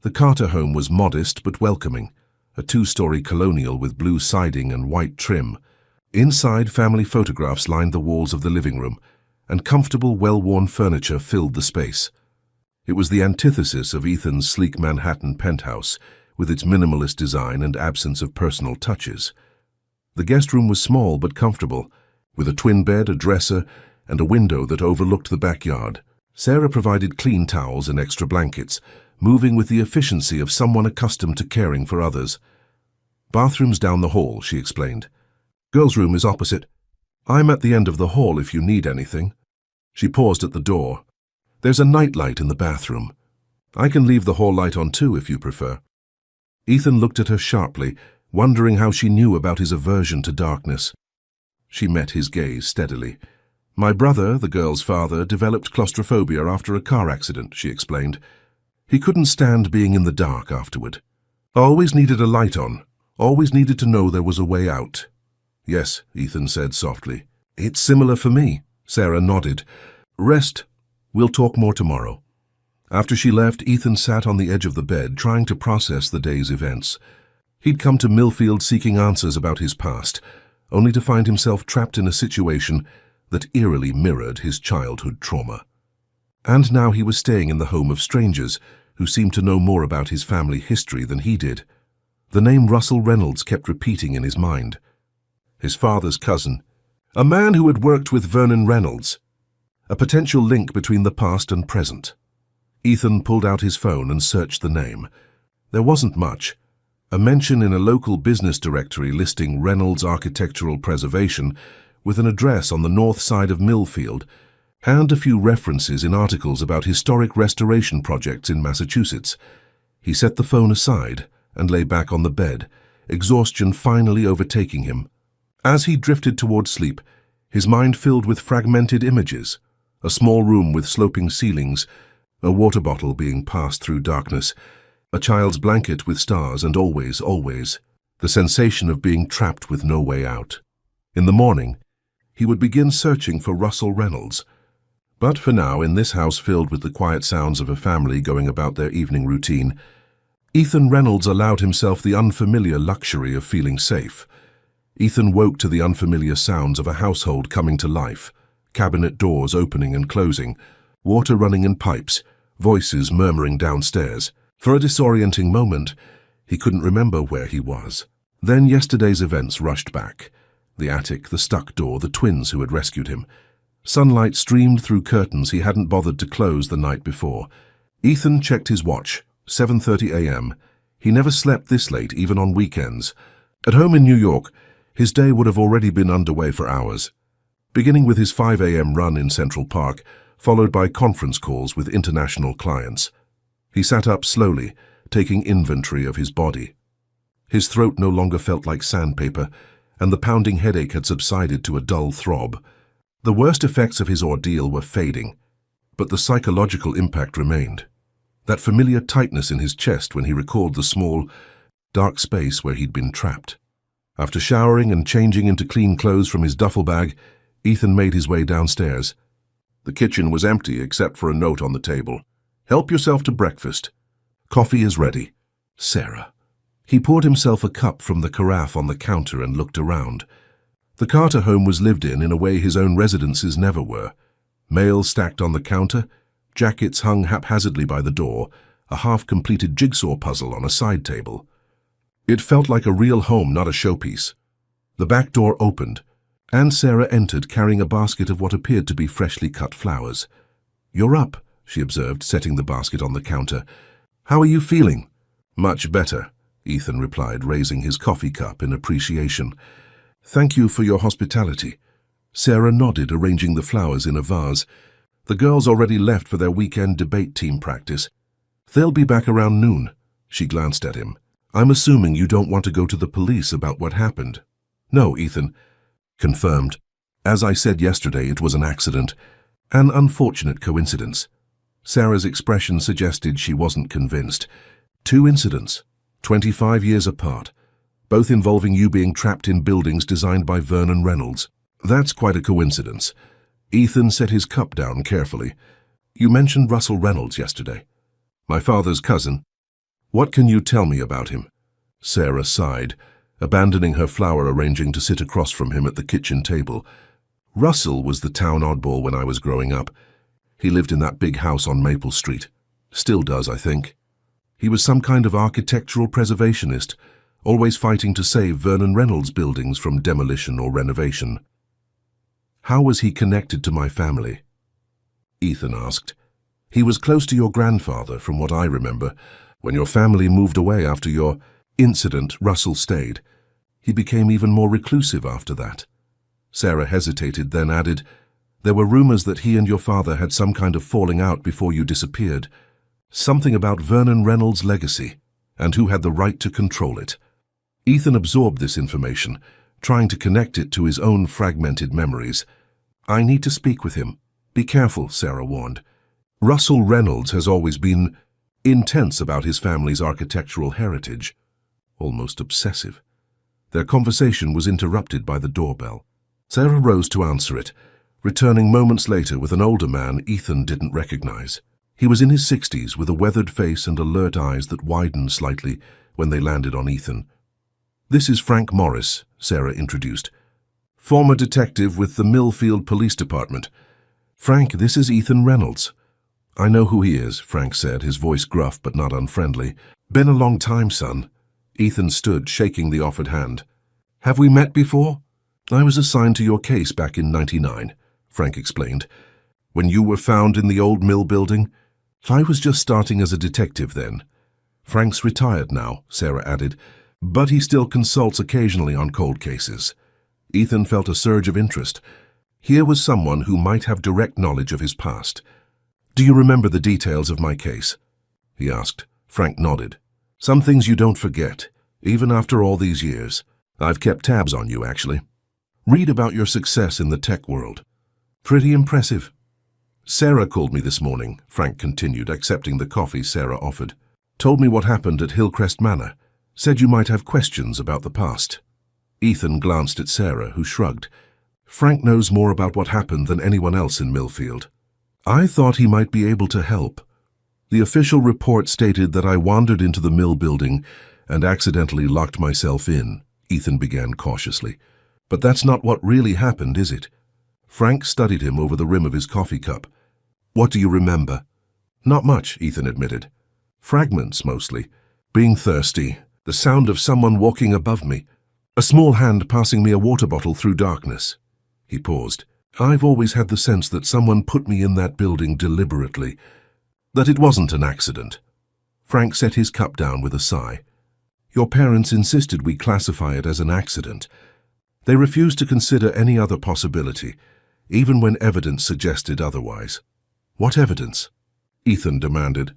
The Carter home was modest but welcoming, a two-story colonial with blue siding and white trim. Inside, family photographs lined the walls of the living room, and comfortable, well-worn furniture filled the space. It was the antithesis of Ethan's sleek Manhattan penthouse, with its minimalist design and absence of personal touches. The guest room was small but comfortable, with a twin bed, a dresser, and a window that overlooked the backyard. Sarah provided clean towels and extra blankets, moving with the efficiency of someone accustomed to caring for others. Bathroom's down the hall, she explained. Girls' room is opposite. I'm at the end of the hall if you need anything. She paused at the door. There's a nightlight in the bathroom. I can leave the hall light on too if you prefer. Ethan looked at her sharply, wondering how she knew about his aversion to darkness. She met his gaze steadily. My brother, the girl's father, developed claustrophobia after a car accident, she explained. He couldn't stand being in the dark afterward. Always needed a light on. Always needed to know there was a way out. Yes, Ethan said softly. It's similar for me. Sarah nodded. Rest. We'll talk more tomorrow. After she left, Ethan sat on the edge of the bed, trying to process the day's events. He'd come to Millfield seeking answers about his past, only to find himself trapped in a situation that eerily mirrored his childhood trauma. And now he was staying in the home of strangers who seemed to know more about his family history than he did. The name Russell Reynolds kept repeating in his mind. His father's cousin, a man who had worked with Vernon Reynolds, a potential link between the past and present. Ethan pulled out his phone and searched the name. There wasn't much. A mention in a local business directory listing Reynolds Architectural Preservation with an address on the north side of Millfield, and a few references in articles about historic restoration projects in Massachusetts. He set the phone aside and lay back on the bed, exhaustion finally overtaking him. As he drifted toward sleep, his mind filled with fragmented images, a small room with sloping ceilings, a water bottle being passed through darkness, a child's blanket with stars, and always, the sensation of being trapped with no way out. In the morning, he would begin searching for Russell Reynolds. But for now, in this house filled with the quiet sounds of a family going about their evening routine, Ethan Reynolds allowed himself the unfamiliar luxury of feeling safe. Ethan woke to the unfamiliar sounds of a household coming to life, cabinet doors opening and closing, water running in pipes, voices murmuring downstairs. For a disorienting moment, he couldn't remember where he was. Then yesterday's events rushed back. The attic, the stuck door, the twins who had rescued him. Sunlight streamed through curtains he hadn't bothered to close the night before. Ethan checked his watch. 7:30 a.m. He never slept this late, even on weekends. At home in New York, his day would have already been underway for hours. Beginning with his 5 a.m. run in Central Park, followed by conference calls with international clients. He sat up slowly, taking inventory of his body. His throat no longer felt like sandpaper, and the pounding headache had subsided to a dull throb. The worst effects of his ordeal were fading, but the psychological impact remained. That familiar tightness in his chest when he recalled the small, dark space where he'd been trapped. After showering and changing into clean clothes from his duffel bag, Ethan made his way downstairs. The kitchen was empty except for a note on the table. Help yourself to breakfast. Coffee is ready. Sarah. He poured himself a cup from the carafe on the counter and looked around. The Carter home was lived in a way his own residences never were. Mail stacked on the counter, jackets hung haphazardly by the door, a half-completed jigsaw puzzle on a side table. It felt like a real home, not a showpiece. The back door opened, and Sarah entered carrying a basket of what appeared to be freshly cut flowers. You're up, she observed, setting the basket on the counter. How are you feeling? Much better, Ethan replied, raising his coffee cup in appreciation. Thank you for your hospitality. Sarah nodded, arranging the flowers in a vase. The girls already left for their weekend debate team practice. They'll be back around noon. She glanced at him. I'm assuming you don't want to go to the police about what happened. No, Ethan. Confirmed. As I said yesterday, it was an accident, an unfortunate coincidence. Sarah's expression suggested she wasn't convinced. 2 incidents, 25 years apart, both involving you being trapped in buildings designed by Vernon Reynolds. That's quite a coincidence. Ethan set his cup down carefully. You mentioned Russell Reynolds yesterday. My father's cousin. What can you tell me about him? Sarah sighed, abandoning her flower arranging to sit across from him at the kitchen table. Russell was the town oddball when I was growing up. He lived in that big house on Maple Street. Still does, I think. He was some kind of architectural preservationist, always fighting to save Vernon Reynolds buildings from demolition or renovation. How was he connected to my family? Ethan asked. He was close to your grandfather, from what I remember. When your family moved away after your incident, Russell stayed. He became even more reclusive after that. Sarah hesitated, then added, there were rumors that he and your father had some kind of falling out before you disappeared. Something about Vernon Reynolds' legacy, and who had the right to control it. Ethan absorbed this information, trying to connect it to his own fragmented memories. I need to speak with him. Be careful, Sarah warned. Russell Reynolds has always been intense about his family's architectural heritage, almost obsessive. Their conversation was interrupted by the doorbell. Sarah rose to answer it, returning moments later with an older man Ethan didn't recognize. He was in his 60s with a weathered face and alert eyes that widened slightly when they landed on Ethan. This is Frank Morris, Sarah introduced. Former detective with the Millfield Police Department. Frank, this is Ethan Reynolds. I know who he is, Frank said, his voice gruff but not unfriendly. Been a long time, son. Ethan stood, shaking the offered hand. Have we met before? I was assigned to your case back in '99, Frank explained. When you were found in the old mill building? I was just starting as a detective then. Frank's retired now, Sarah added, but he still consults occasionally on cold cases. Ethan felt a surge of interest. Here was someone who might have direct knowledge of his past. Do you remember the details of my case? He asked. Frank nodded. Some things you don't forget, even after all these years. I've kept tabs on you, actually. Read about your success in the tech world. Pretty impressive. Sarah called me this morning, Frank continued, accepting the coffee Sarah offered. Told me what happened at Hillcrest Manor. Said you might have questions about the past. Ethan glanced at Sarah, who shrugged. Frank knows more about what happened than anyone else in Millfield. I thought he might be able to help. The official report stated that I wandered into the mill building and accidentally locked myself in, Ethan began cautiously. But that's not what really happened, is it? Frank studied him over the rim of his coffee cup. What do you remember? Not much, Ethan admitted. Fragments, mostly. Being thirsty, the sound of someone walking above me, a small hand passing me a water bottle through darkness. He paused. I've always had the sense that someone put me in that building deliberately, that it wasn't an accident. Frank set his cup down with a sigh. Your parents insisted we classify it as an accident. They refused to consider any other possibility, even when evidence suggested otherwise. What evidence? Ethan demanded.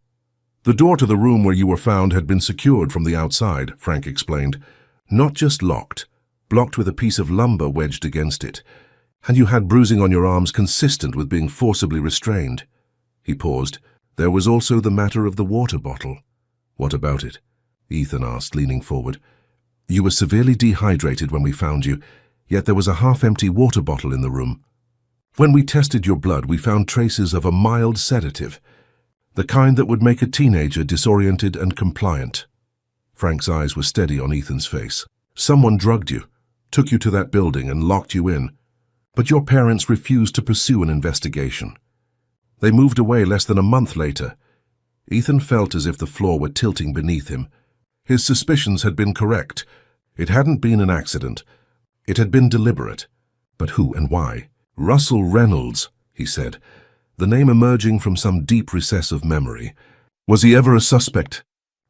The door to the room where you were found had been secured from the outside, Frank explained. Not just locked, blocked with a piece of lumber wedged against it. And you had bruising on your arms consistent with being forcibly restrained. He paused. There was also the matter of the water bottle. What about it? Ethan asked, leaning forward. You were severely dehydrated when we found you, yet there was a half-empty water bottle in the room. When we tested your blood, we found traces of a mild sedative, the kind that would make a teenager disoriented and compliant. Frank's eyes were steady on Ethan's face. Someone drugged you, took you to that building and locked you in, but your parents refused to pursue an investigation. They moved away less than a month later. Ethan felt as if the floor were tilting beneath him. His suspicions had been correct. It hadn't been an accident. It had been deliberate. But who and why? Russell Reynolds, he said, the name emerging from some deep recess of memory. Was he ever a suspect?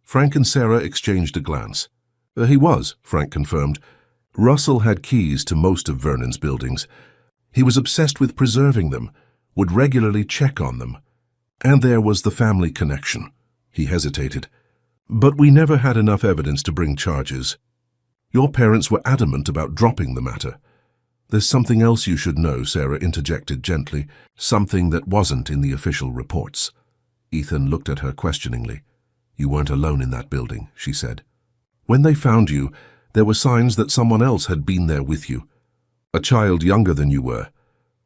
Frank and Sarah exchanged a glance. He was, Frank confirmed. Russell had keys to most of Vernon's buildings. He was obsessed with preserving them, would regularly check on them. And there was the family connection. He hesitated. But we never had enough evidence to bring charges. Your parents were adamant about dropping the matter. There's something else you should know, Sarah interjected gently, something that wasn't in the official reports. Ethan looked at her questioningly. You weren't alone in that building, she said. When they found you, there were signs that someone else had been there with you. A child younger than you were.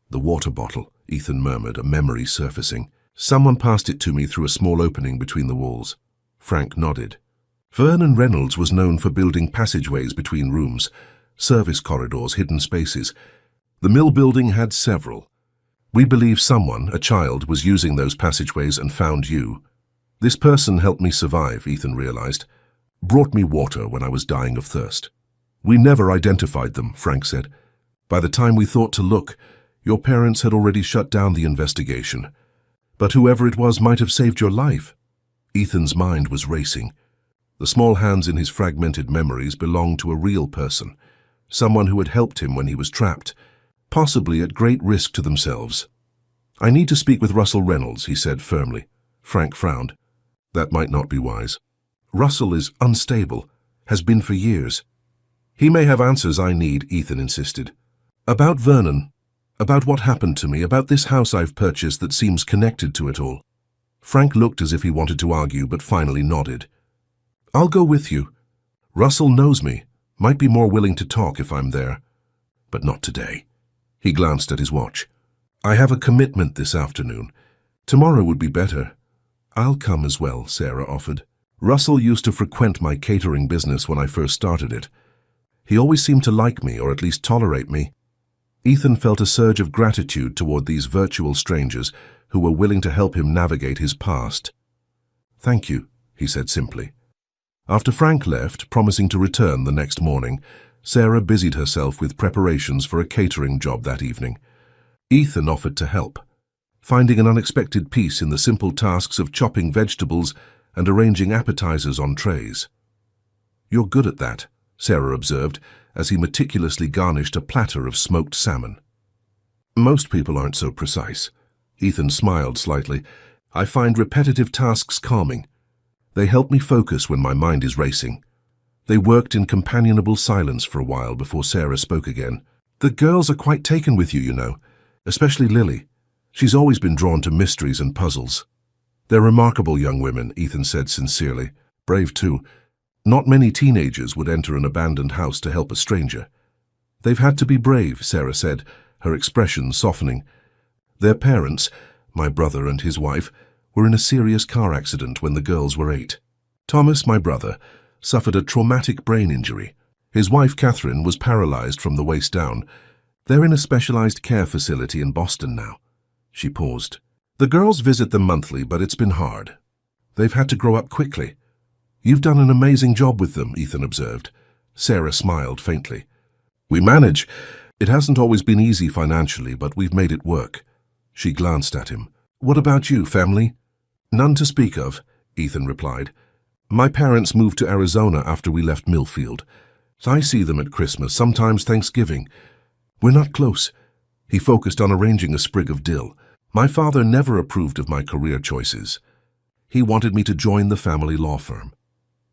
The water bottle, Ethan murmured, a memory surfacing. Someone passed it to me through a small opening between the walls. Frank nodded. Vernon Reynolds was known for building passageways between rooms, service corridors, hidden spaces. The mill building had several. We believe someone, a child, was using those passageways and found you. This person helped me survive, Ethan realized. Brought me water when I was dying of thirst. We never identified them, Frank said. By the time we thought to look, your parents had already shut down the investigation. But whoever it was might have saved your life. Ethan's mind was racing. The small hands in his fragmented memories belonged to a real person, someone who had helped him when he was trapped, possibly at great risk to themselves. I need to speak with Russell Reynolds, he said firmly. Frank frowned. That might not be wise. Russell is unstable, has been for years. He may have answers I need, Ethan insisted. About Vernon, about what happened to me, about this house I've purchased that seems connected to it all. Frank looked as if he wanted to argue, but finally nodded. I'll go with you. Russell knows me, might be more willing to talk if I'm there. But not today. He glanced at his watch. I have a commitment this afternoon. Tomorrow would be better. I'll come as well, Sarah offered. Russell used to frequent my catering business when I first started it. He always seemed to like me, or at least tolerate me. Ethan felt a surge of gratitude toward these virtual strangers who were willing to help him navigate his past. Thank you, he said simply. After Frank left, promising to return the next morning, Sarah busied herself with preparations for a catering job that evening. Ethan offered to help, finding an unexpected peace in the simple tasks of chopping vegetables and arranging appetizers on trays. You're good at that, Sarah observed, as he meticulously garnished a platter of smoked salmon. Most people aren't so precise. Ethan smiled slightly. I find repetitive tasks calming. They help me focus when my mind is racing. They worked in companionable silence for a while before Sarah spoke again. The girls are quite taken with you, you know, especially Lily. She's always been drawn to mysteries and puzzles. They're remarkable young women, Ethan said sincerely. Brave too. Not many teenagers would enter an abandoned house to help a stranger. They've had to be brave, Sarah said, her expression softening. Their parents, my brother and his wife, were in a serious car accident when the girls were 8. Thomas, my brother, suffered a traumatic brain injury. His wife, Catherine, was paralyzed from the waist down. They're in a specialized care facility in Boston now. She paused. The girls visit them monthly, but it's been hard. They've had to grow up quickly. You've done an amazing job with them, Ethan observed. Sarah smiled faintly. We manage. It hasn't always been easy financially, but we've made it work. She glanced at him. What about you, family? None to speak of, Ethan replied. My parents moved to Arizona after we left Millfield. I see them at Christmas, sometimes Thanksgiving. We're not close. He focused on arranging a sprig of dill. My father never approved of my career choices. He wanted me to join the family law firm.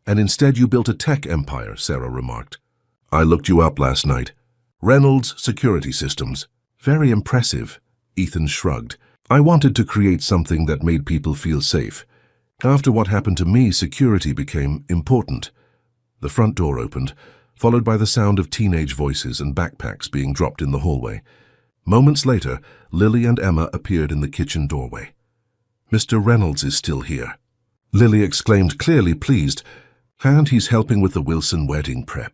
And instead you built a tech empire, Sarah remarked. I looked you up last night. Reynolds Security Systems. Very impressive, Ethan shrugged. I wanted to create something that made people feel safe. After what happened to me, security became important. The front door opened, followed by the sound of teenage voices and backpacks being dropped in the hallway. Moments later, Lily and Emma appeared in the kitchen doorway. Mr. Reynolds is still here. Lily exclaimed, clearly pleased, and he's helping with the Wilson wedding prep.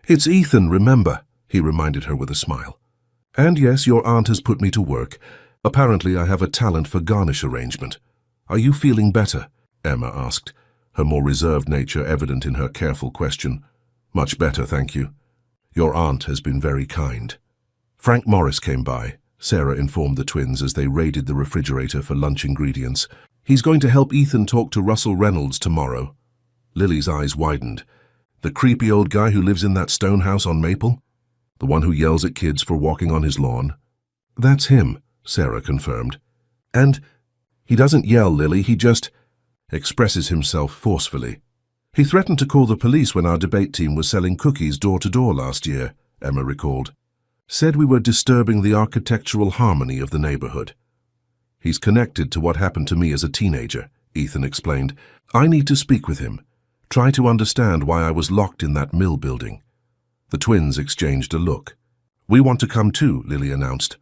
It's Ethan, remember, he reminded her with a smile. And yes, your aunt has put me to work. Apparently I have a talent for garnish arrangement. Are you feeling better? Emma asked, her more reserved nature evident in her careful question. Much better, thank you. Your aunt has been very kind. Frank Morris came by, Sarah informed the twins as they raided the refrigerator for lunch ingredients. He's going to help Ethan talk to Russell Reynolds tomorrow. Lily's eyes widened. The creepy old guy who lives in that stone house on Maple? The one who yells at kids for walking on his lawn? That's him, Sarah confirmed. And he doesn't yell, Lily, he just expresses himself forcefully. He threatened to call the police when our debate team was selling cookies door to door last year, Emma recalled. Said we were disturbing the architectural harmony of the neighborhood. He's connected to what happened to me as a teenager, Ethan explained. I need to speak with him. Try to understand why I was locked in that mill building. The twins exchanged a look. We want to come too, Lily announced.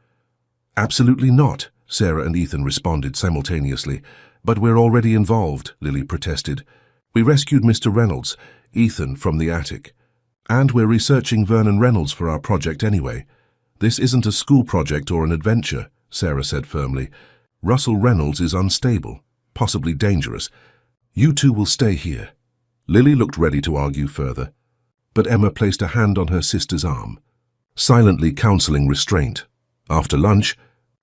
Absolutely not, Sarah and Ethan responded simultaneously. But we're already involved, Lily protested. We rescued Mr. Reynolds, Ethan, from the attic. And we're researching Vernon Reynolds for our project anyway. This isn't a school project or an adventure, Sarah said firmly. Russell Reynolds is unstable, possibly dangerous. You two will stay here. Lily looked ready to argue further, but Emma placed a hand on her sister's arm, silently counseling restraint. After lunch,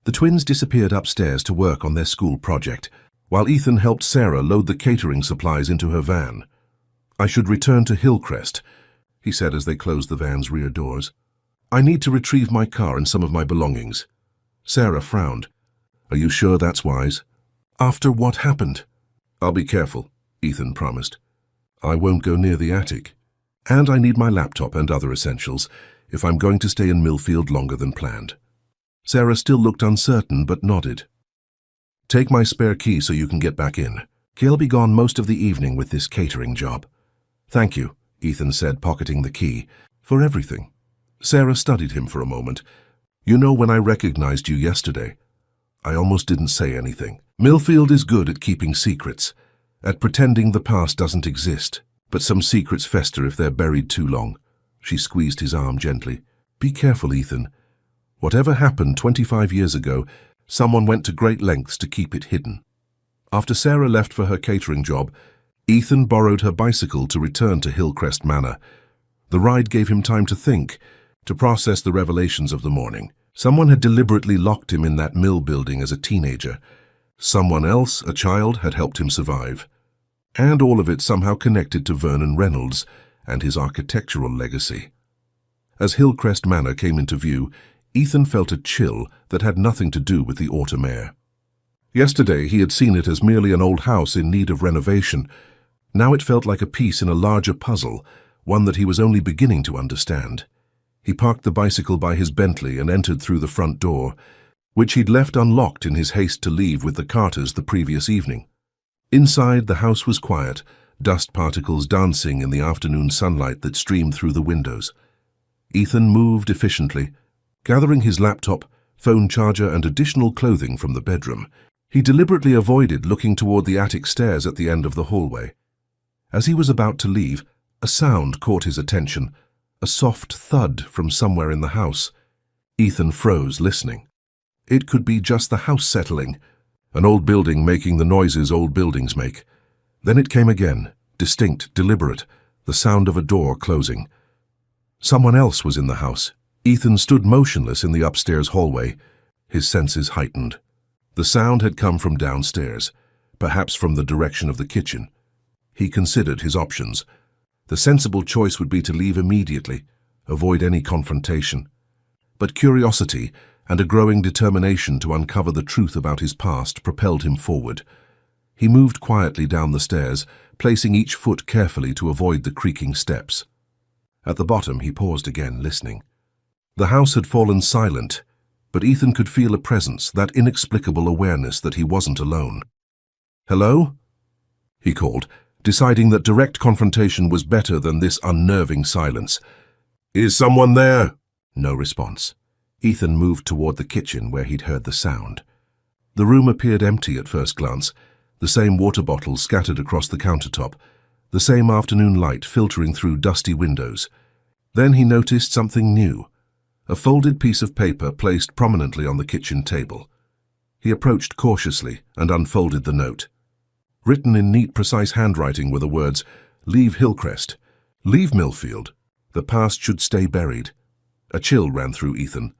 the twins disappeared upstairs to work on their school project, while Ethan helped Sarah load the catering supplies into her van. I should return to Hillcrest, he said as they closed the van's rear doors. I need to retrieve my car and some of my belongings. Sarah frowned. Are you sure that's wise? After what happened? I'll be careful, Ethan promised. I won't go near the attic. And I need my laptop and other essentials if I'm going to stay in Millfield longer than planned. Sarah still looked uncertain but nodded. Take my spare key so you can get back in. He'll be gone most of the evening with this catering job. Thank you, Ethan said, pocketing the key. For everything. Sarah studied him for a moment. You know, when I recognized you yesterday, I almost didn't say anything. Millfield is good at keeping secrets, at pretending the past doesn't exist, but some secrets fester if they're buried too long. She squeezed his arm gently. Be careful, Ethan. Whatever happened 25 years ago, someone went to great lengths to keep it hidden. After Sarah left for her catering job, Ethan borrowed her bicycle to return to Hillcrest Manor. The ride gave him time to think, to process the revelations of the morning. Someone had deliberately locked him in that mill building as a teenager. Someone else, a child, had helped him survive. And all of it somehow connected to Vernon Reynolds and his architectural legacy. As Hillcrest Manor came into view, Ethan felt a chill that had nothing to do with the autumn air. Yesterday he had seen it as merely an old house in need of renovation. Now it felt like a piece in a larger puzzle, one that he was only beginning to understand. He parked the bicycle by his Bentley and entered through the front door, which he'd left unlocked in his haste to leave with the Carters the previous evening. Inside, the house was quiet, dust particles dancing in the afternoon sunlight that streamed through the windows. Ethan moved efficiently, gathering his laptop, phone charger, and additional clothing from the bedroom. He deliberately avoided looking toward the attic stairs at the end of the hallway. As he was about to leave, a sound caught his attention, a soft thud from somewhere in the house. Ethan froze, listening. It could be just the house settling, an old building making the noises old buildings make. Then it came again, distinct, deliberate, the sound of a door closing. Someone else was in the house. Ethan stood motionless in the upstairs hallway, his senses heightened. The sound had come from downstairs, perhaps from the direction of the kitchen. He considered his options. The sensible choice would be to leave immediately, avoid any confrontation. But curiosity and a growing determination to uncover the truth about his past propelled him forward. He moved quietly down the stairs, placing each foot carefully to avoid the creaking steps. At the bottom, he paused again, listening. The house had fallen silent, but Ethan could feel a presence, that inexplicable awareness that he wasn't alone. "Hello?" he called, deciding that direct confrontation was better than this unnerving silence. "Is someone there?" No response. Ethan moved toward the kitchen where he'd heard the sound. The room appeared empty at first glance, the same water bottles scattered across the countertop, the same afternoon light filtering through dusty windows. Then he noticed something new, a folded piece of paper placed prominently on the kitchen table. He approached cautiously and unfolded the note. Written in neat, precise handwriting were the words, "Leave Hillcrest. Leave Millfield. The past should stay buried." A chill ran through Ethan.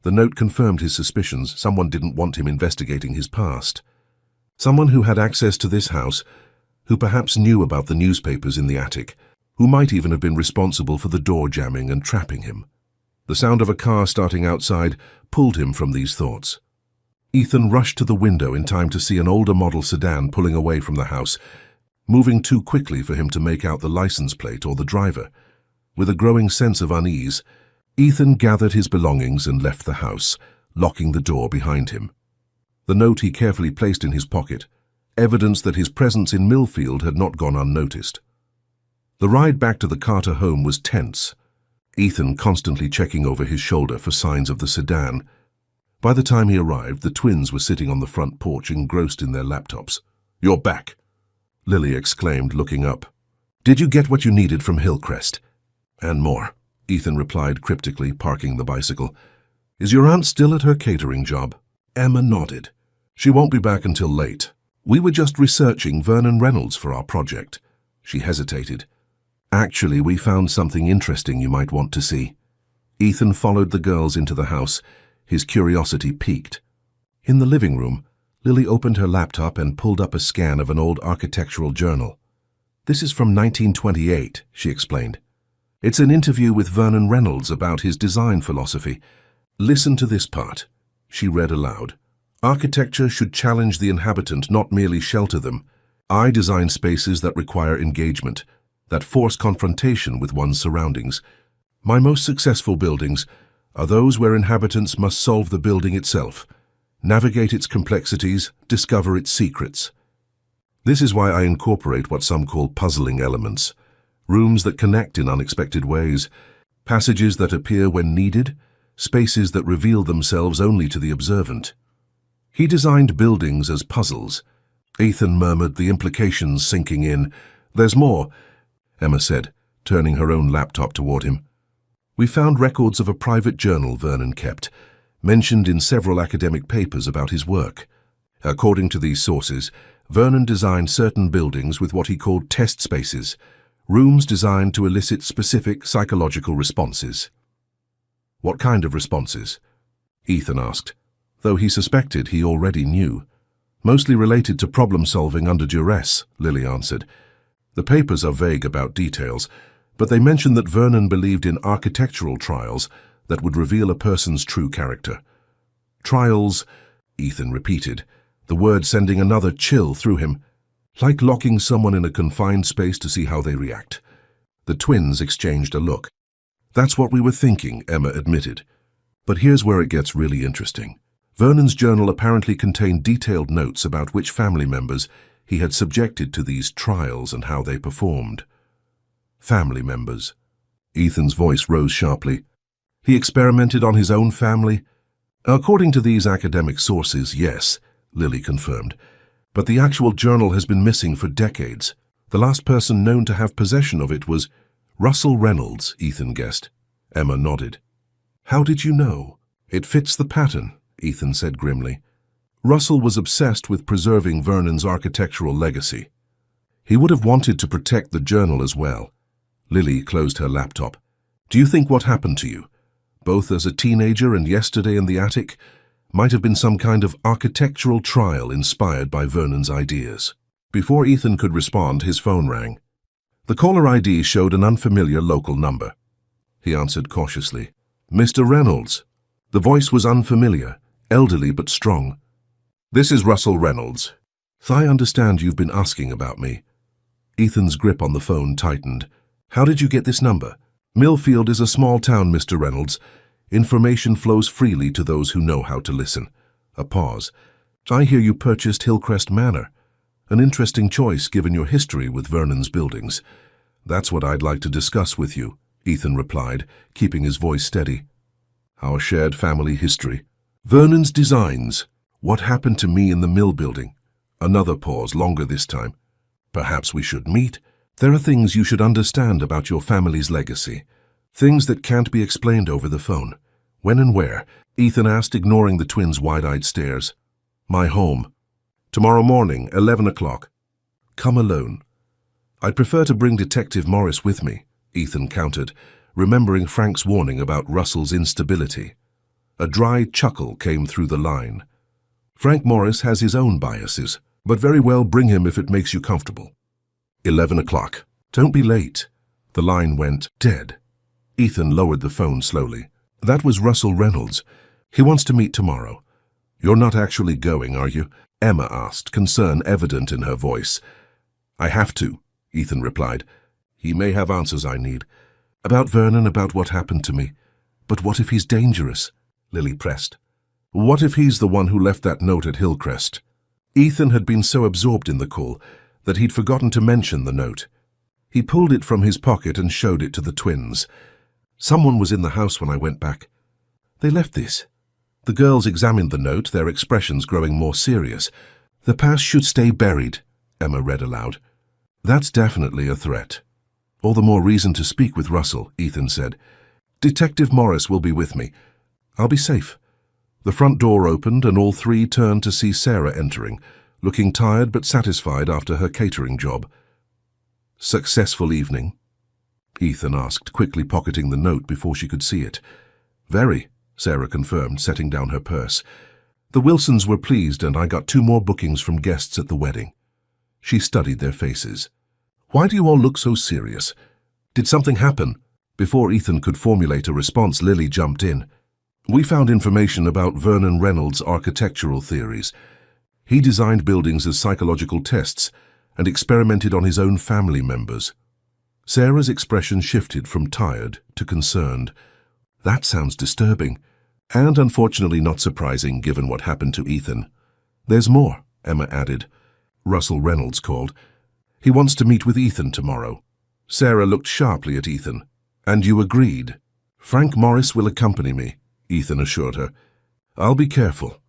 The note confirmed his suspicions. Someone didn't want him investigating his past. Someone who had access to this house, who perhaps knew about the newspapers in the attic, who might even have been responsible for the door jamming and trapping him. The sound of a car starting outside pulled him from these thoughts. Ethan rushed to the window in time to see an older model sedan pulling away from the house, moving too quickly for him to make out the license plate or the driver. With a growing sense of unease, Ethan gathered his belongings and left the house, locking the door behind him. The note he carefully placed in his pocket, evidence that his presence in Millfield had not gone unnoticed. The ride back to the Carter home was tense, Ethan constantly checking over his shoulder for signs of the sedan. By the time he arrived, the twins were sitting on the front porch engrossed in their laptops. "You're back," Lily exclaimed, looking up. "Did you get what you needed from Hillcrest?" "And more," Ethan replied cryptically, parking the bicycle. "Is your aunt still at her catering job?" Emma nodded. "She won't be back until late. We were just researching Vernon Reynolds for our project." She hesitated. "Actually, we found something interesting you might want to see." Ethan followed the girls into the house, his curiosity piqued. In the living room, Lily opened her laptop and pulled up a scan of an old architectural journal. "This is from 1928, she explained. "It's an interview with Vernon Reynolds about his design philosophy. Listen to this part," she read aloud. "Architecture should challenge the inhabitant, not merely shelter them. I design spaces that require engagement, that force confrontation with one's surroundings. My most successful buildings are those where inhabitants must solve the building itself, navigate its complexities, discover its secrets. This is why I incorporate what some call puzzling elements, rooms that connect in unexpected ways, passages that appear when needed, spaces that reveal themselves only to the observant." He designed buildings as puzzles. Ethan murmured, the implications sinking in. "There's more," Emma said, turning her own laptop toward him. "We found records of a private journal Vernon kept, mentioned in several academic papers about his work. According to these sources, Vernon designed certain buildings with what he called test spaces, rooms designed to elicit specific psychological responses." "What kind of responses?" Ethan asked, though he suspected he already knew. "Mostly related to problem-solving under duress," Lily answered. "The papers are vague about details, but they mention that Vernon believed in architectural trials that would reveal a person's true character." "Trials," Ethan repeated, the word sending another chill through him. "Like locking someone in a confined space to see how they react." The twins exchanged a look. "That's what we were thinking," Emma admitted. "But here's where it gets really interesting. Vernon's journal apparently contained detailed notes about which family members he had subjected to these trials and how they performed." "Family members?" Ethan's voice rose sharply. "He experimented on his own family?" "According to these academic sources, yes," Lily confirmed. "But the actual journal has been missing for decades. The last person known to have possession of it was Russell Reynolds," Ethan guessed. Emma nodded. "How did you know?" "It fits the pattern," Ethan said grimly. "Russell was obsessed with preserving Vernon's architectural legacy. He would have wanted to protect the journal as well." Lily closed her laptop. "Do you think what happened to you, both as a teenager and yesterday in the attic, might have been some kind of architectural trial inspired by Vernon's ideas?" Before Ethan could respond, his phone rang. The caller ID showed an unfamiliar local number. He answered cautiously. "Mr. Reynolds." The voice was unfamiliar, elderly but strong. "This is Russell Reynolds. I understand you've been asking about me." Ethan's grip on the phone tightened. "How did you get this number?" "Millfield is a small town, Mr. Reynolds. Information flows freely to those who know how to listen." A pause. "I hear you purchased Hillcrest Manor. An interesting choice given your history with Vernon's buildings." "That's what I'd like to discuss with you," Ethan replied, keeping his voice steady. "Our shared family history. Vernon's designs. What happened to me in the mill building?" Another pause, longer this time. "Perhaps we should meet. There are things you should understand about your family's legacy. Things that can't be explained over the phone." "When and where?" Ethan asked, ignoring the twins' wide-eyed stares. "My home. Tomorrow morning, 11 o'clock. Come alone." "I'd prefer to bring Detective Morris with me," Ethan countered, remembering Frank's warning about Russell's instability. A dry chuckle came through the line. "Frank Morris has his own biases, but very well, bring him if it makes you comfortable." 11 o'clock. "Don't be late." The line went dead. Ethan lowered the phone slowly. "That was Russell Reynolds. He wants to meet tomorrow." "You're not actually going, are you?" Emma asked, concern evident in her voice. "I have to," Ethan replied. "He may have answers I need. About Vernon, about what happened to me. But what if he's dangerous? Lily pressed. What if he's the one who left that note at Hillcrest? Ethan had been so absorbed in the call that he'd forgotten to mention the note. He pulled it from his pocket and showed it to the twins. Someone was in the house when I went back. They left this. The girls examined the note, their expressions growing more serious. The past should stay buried, Emma read aloud. That's definitely a threat. All the more reason to speak with Russell, Ethan said. Detective Morris will be with me. I'll be safe. The front door opened and all three turned to see Sarah entering, looking tired but satisfied after her catering job. Successful evening? Ethan asked, quickly pocketing the note before she could see it. Very, Sarah confirmed, setting down her purse. The Wilsons were pleased and I got 2 more bookings from guests at the wedding. She studied their faces. Why do you all look so serious? Did something happen? Before Ethan could formulate a response, Lily jumped in. We found information about Vernon Reynolds' architectural theories. He designed buildings as psychological tests and experimented on his own family members. Sarah's expression shifted from tired to concerned. That sounds disturbing, and unfortunately not surprising given what happened to Ethan. There's more, Emma added. Russell Reynolds called. He wants to meet with Ethan tomorrow. Sarah looked sharply at Ethan. And you agreed? Frank Morris will accompany me, Ethan assured her. I'll be careful.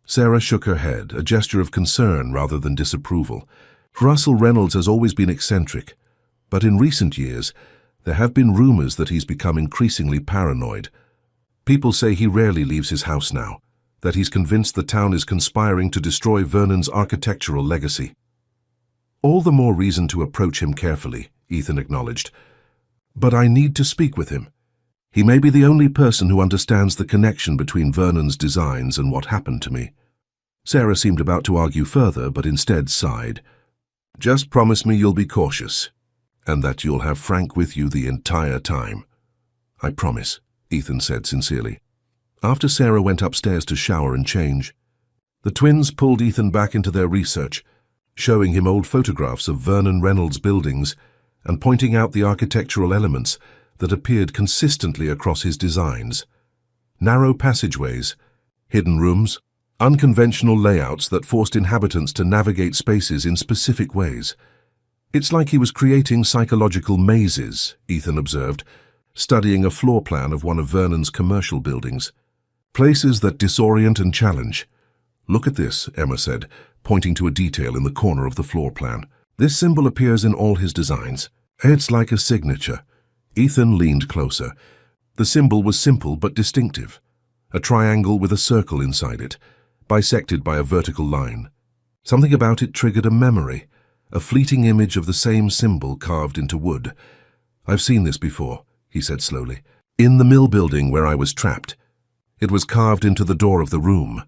Sarah shook her head, a gesture of concern rather than disapproval. Russell Reynolds has always been eccentric, but in recent years, there have been rumors that he's become increasingly paranoid. People say he rarely leaves his house now, that he's convinced the town is conspiring to destroy Vernon's architectural legacy. All the more reason to approach him carefully, Ethan acknowledged. But I need to speak with him. He may be the only person who understands the connection between Vernon's designs and what happened to me. Sarah seemed about to argue further, but instead sighed. Just promise me you'll be cautious, and that you'll have Frank with you the entire time. I promise, Ethan said sincerely. After Sarah went upstairs to shower and change, the twins pulled Ethan back into their research, showing him old photographs of Vernon Reynolds' buildings and pointing out the architectural elements that appeared consistently across his designs. Narrow passageways, hidden rooms, unconventional layouts that forced inhabitants to navigate spaces in specific ways. It's like he was creating psychological mazes, Ethan observed, studying a floor plan of one of Vernon's commercial buildings. Places that disorient and challenge. Look at this, Emma said, pointing to a detail in the corner of the floor plan. This symbol appears in all his designs. It's like a signature. Ethan leaned closer. The symbol was simple but distinctive. A triangle with a circle inside it, bisected by a vertical line. Something about it triggered a memory, a fleeting image of the same symbol carved into wood. I've seen this before, he said slowly. In the mill building where I was trapped. It was carved into the door of the room.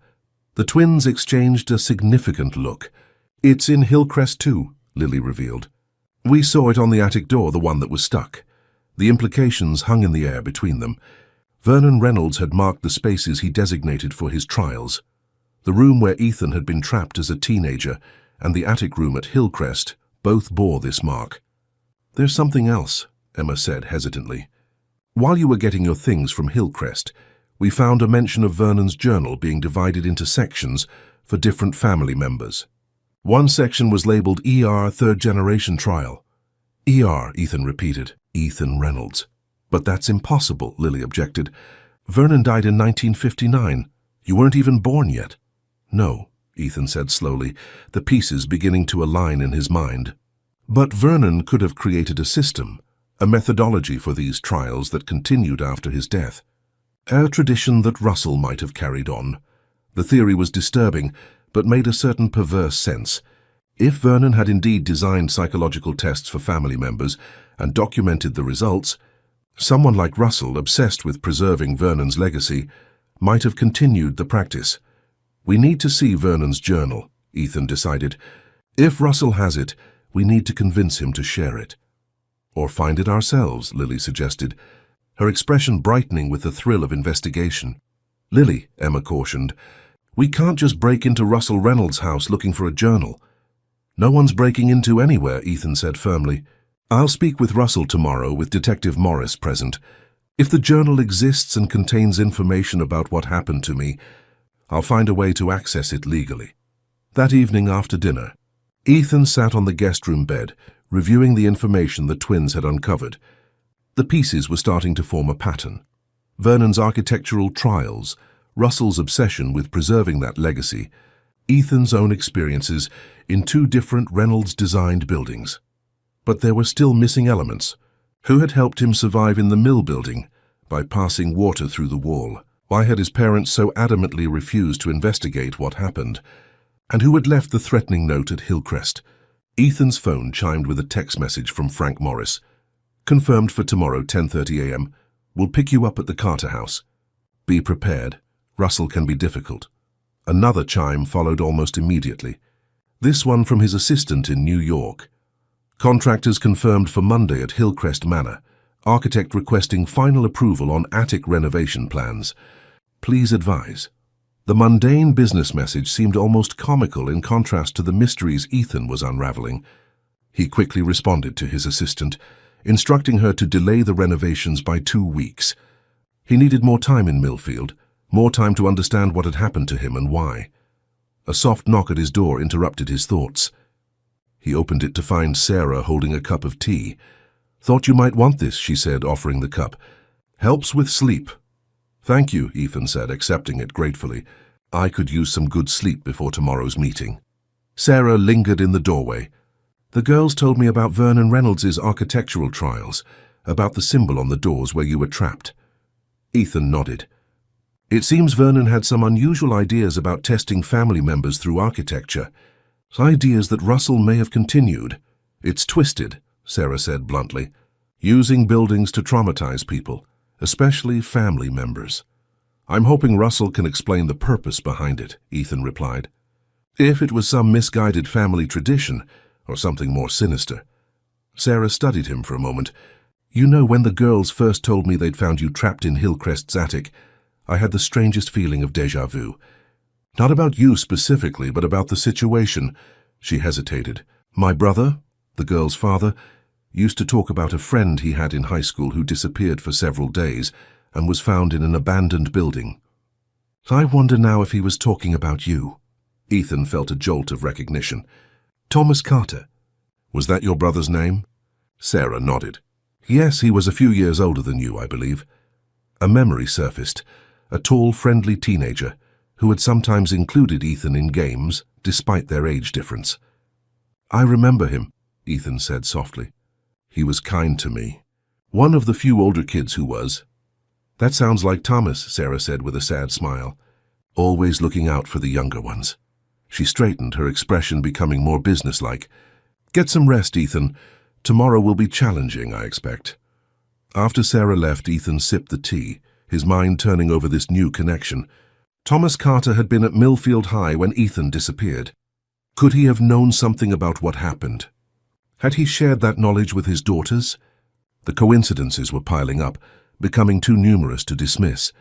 The twins exchanged a significant look. It's in Hillcrest too, Lily revealed. We saw it on the attic door, the one that was stuck. The implications hung in the air between them. Vernon Reynolds had marked the spaces he designated for his trials. The room where Ethan had been trapped as a teenager and the attic room at Hillcrest both bore this mark. There's something else, Emma said hesitantly. While you were getting your things from Hillcrest, we found a mention of Vernon's journal being divided into sections for different family members. One section was labeled ER Third Generation Trial. ER, Ethan repeated. Ethan Reynolds. But that's impossible, Lily objected. Vernon died in 1959. You weren't even born yet. No, Ethan said slowly, the pieces beginning to align in his mind. But Vernon could have created a system, a methodology for these trials that continued after his death. A tradition that Russell might have carried on. The theory was disturbing, but made a certain perverse sense. If Vernon had indeed designed psychological tests for family members and documented the results, someone like Russell, obsessed with preserving Vernon's legacy, might have continued the practice. We need to see Vernon's journal, Ethan decided. If Russell has it, we need to convince him to share it. Or find it ourselves, Lily suggested, her expression brightening with the thrill of investigation. Lily, Emma cautioned, we can't just break into Russell Reynolds' house looking for a journal. No one's breaking into anywhere, Ethan said firmly. I'll speak with Russell tomorrow with Detective Morris present. If the journal exists and contains information about what happened to me, I'll find a way to access it legally. That evening after dinner, Ethan sat on the guest room bed, reviewing the information the twins had uncovered. The pieces were starting to form a pattern. Vernon's architectural trials, Russell's obsession with preserving that legacy, Ethan's own experiences in two different Reynolds-designed buildings. But there were still missing elements. Who had helped him survive in the mill building by passing water through the wall? Why had his parents so adamantly refused to investigate what happened? And who had left the threatening note at Hillcrest? Ethan's phone chimed with a text message from Frank Morris. Confirmed for tomorrow, 10:30 a.m. We'll pick you up at the Carter house. Be prepared. Russell can be difficult. Another chime followed almost immediately. This one from his assistant in New York. Contractors confirmed for Monday at Hillcrest Manor. Architect requesting final approval on attic renovation plans. Please advise. The mundane business message seemed almost comical in contrast to the mysteries Ethan was unraveling. He quickly responded to his assistant, instructing her to delay the renovations by 2 weeks. He needed more time in Millfield, more time to understand what had happened to him and why. A soft knock at his door interrupted his thoughts. He opened it to find Sarah holding a cup of tea. "Thought you might want this," she said, offering the cup. "Helps with sleep." "Thank you," Ethan said, accepting it gratefully. "I could use some good sleep before tomorrow's meeting." Sarah lingered in the doorway. "The girls told me about Vernon Reynolds' architectural trials, about the symbol on the doors where you were trapped." Ethan nodded. "It seems Vernon had some unusual ideas about testing family members through architecture. Ideas that Russell may have continued. It's twisted," Sarah said bluntly. "Using buildings to traumatize people, especially family members." "I'm hoping Russell can explain the purpose behind it," Ethan replied. "If it was some misguided family tradition, or something more sinister." Sarah studied him for a moment. "You know, when the girls first told me they'd found you trapped in Hillcrest's attic, I had the strangest feeling of déjà vu. Not about you specifically, but about the situation." She hesitated. "My brother, the girl's father, used to talk about a friend he had in high school who disappeared for several days and was found in an abandoned building. I wonder now if he was talking about you." Ethan felt a jolt of recognition. "Thomas Carter. Was that your brother's name?" Sarah nodded. "Yes, he was a few years older than you, I believe." A memory surfaced. A tall, friendly teenager who had sometimes included Ethan in games, despite their age difference. "I remember him," Ethan said softly. "He was kind to me. One of the few older kids who was." "That sounds like Thomas," Sarah said with a sad smile. "Always looking out for the younger ones." She straightened, her expression becoming more businesslike. "Get some rest, Ethan. Tomorrow will be challenging, I expect." After Sarah left, Ethan sipped the tea, his mind turning over this new connection. Thomas Carter had been at Millfield High when Ethan disappeared. Could he have known something about what happened? Had he shared that knowledge with his daughters? The coincidences were piling up, becoming too numerous to dismiss.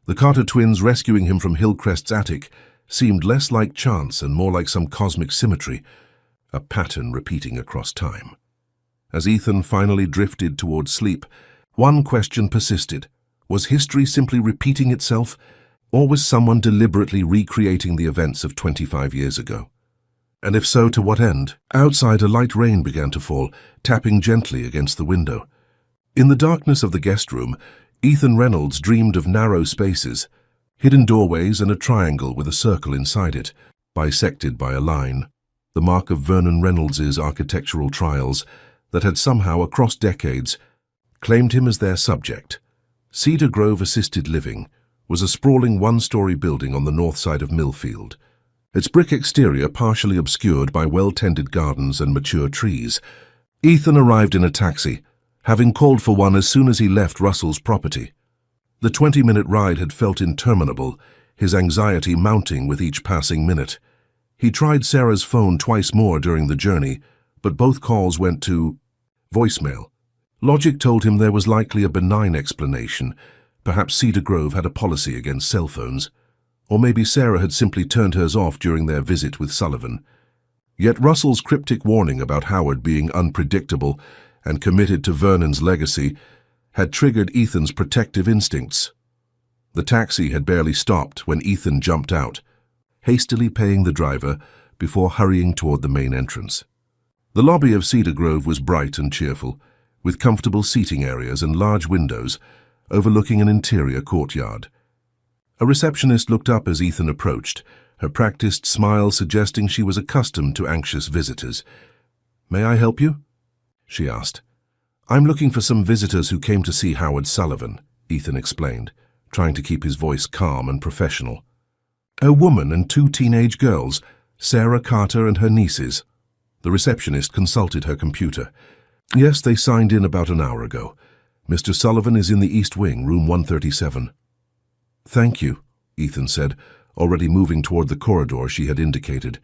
The Carter twins rescuing him from Hillcrest's attic seemed less like chance and more like some cosmic symmetry, a pattern repeating across time. As Ethan finally drifted towards sleep, one question persisted. Was history simply repeating itself, or was someone deliberately recreating the events of 25 years ago? And if so, to what end? Outside, a light rain began to fall, tapping gently against the window. In the darkness of the guest room, Ethan Reynolds dreamed of narrow spaces, hidden doorways and a triangle with a circle inside it, bisected by a line, the mark of Vernon Reynolds' architectural trials that had somehow, across decades, claimed him as their subject. Cedar Grove Assisted Living was a sprawling one-story building on the north side of Millfield, its brick exterior partially obscured by well-tended gardens and mature trees. Ethan arrived in a taxi, having called for one as soon as he left Russell's property. The 20-minute ride had felt interminable, his anxiety mounting with each passing minute. He tried Sarah's phone twice more during the journey, but both calls went to voicemail. Logic told him there was likely a benign explanation. Perhaps Cedar Grove had a policy against cell phones. Or maybe Sarah had simply turned hers off during their visit with Sullivan. Yet Russell's cryptic warning about Howard being unpredictable and committed to Vernon's legacy had triggered Ethan's protective instincts. The taxi had barely stopped when Ethan jumped out, hastily paying the driver before hurrying toward the main entrance. The lobby of Cedar Grove was bright and cheerful, with comfortable seating areas and large windows overlooking an interior courtyard. A receptionist looked up as Ethan approached, her practiced smile suggesting she was accustomed to anxious visitors. "May I help you?" she asked. "I'm looking for some visitors who came to see Howard Sullivan," Ethan explained, trying to keep his voice calm and professional. "A woman and 2 teenage girls, Sarah Carter and her nieces." The receptionist consulted her computer. "Yes, they signed in about an hour ago. Mr. Sullivan is in the East Wing, room 137. "Thank you," Ethan said, already moving toward the corridor she had indicated.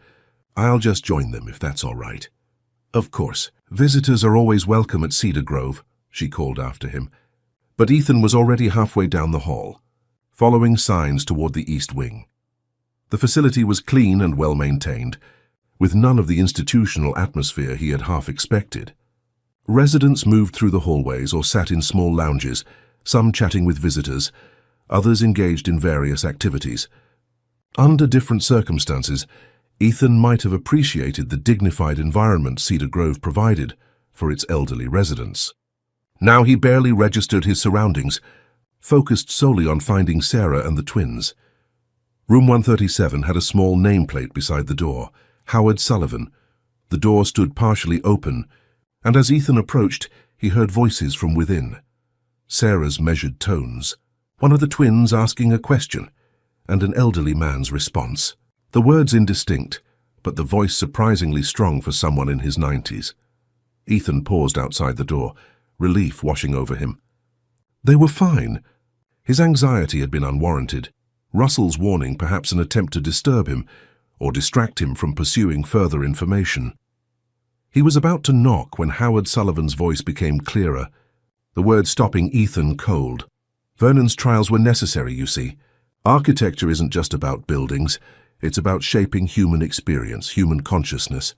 "I'll just join them, if that's all right." "Of course. Visitors are always welcome at Cedar Grove," she called after him. But Ethan was already halfway down the hall, following signs toward the East Wing. The facility was clean and well-maintained, with none of the institutional atmosphere he had half expected. Residents moved through the hallways or sat in small lounges, some chatting with visitors, others engaged in various activities. Under different circumstances, Ethan might have appreciated the dignified environment Cedar Grove provided for its elderly residents. Now he barely registered his surroundings, focused solely on finding Sarah and the twins. Room 137 had a small nameplate beside the door, Howard Sullivan. The door stood partially open, and as Ethan approached, he heard voices from within. Sarah's measured tones, one of the twins asking a question, and an elderly man's response. The words indistinct, but the voice surprisingly strong for someone in his 90s. Ethan paused outside the door, relief washing over him. They were fine. His anxiety had been unwarranted. Russell's warning perhaps an attempt to disturb him, or distract him from pursuing further information. He was about to knock when Howard Sullivan's voice became clearer, the words stopping Ethan cold. "Vernon's trials were necessary, you see. Architecture isn't just about buildings, it's about shaping human experience, human consciousness.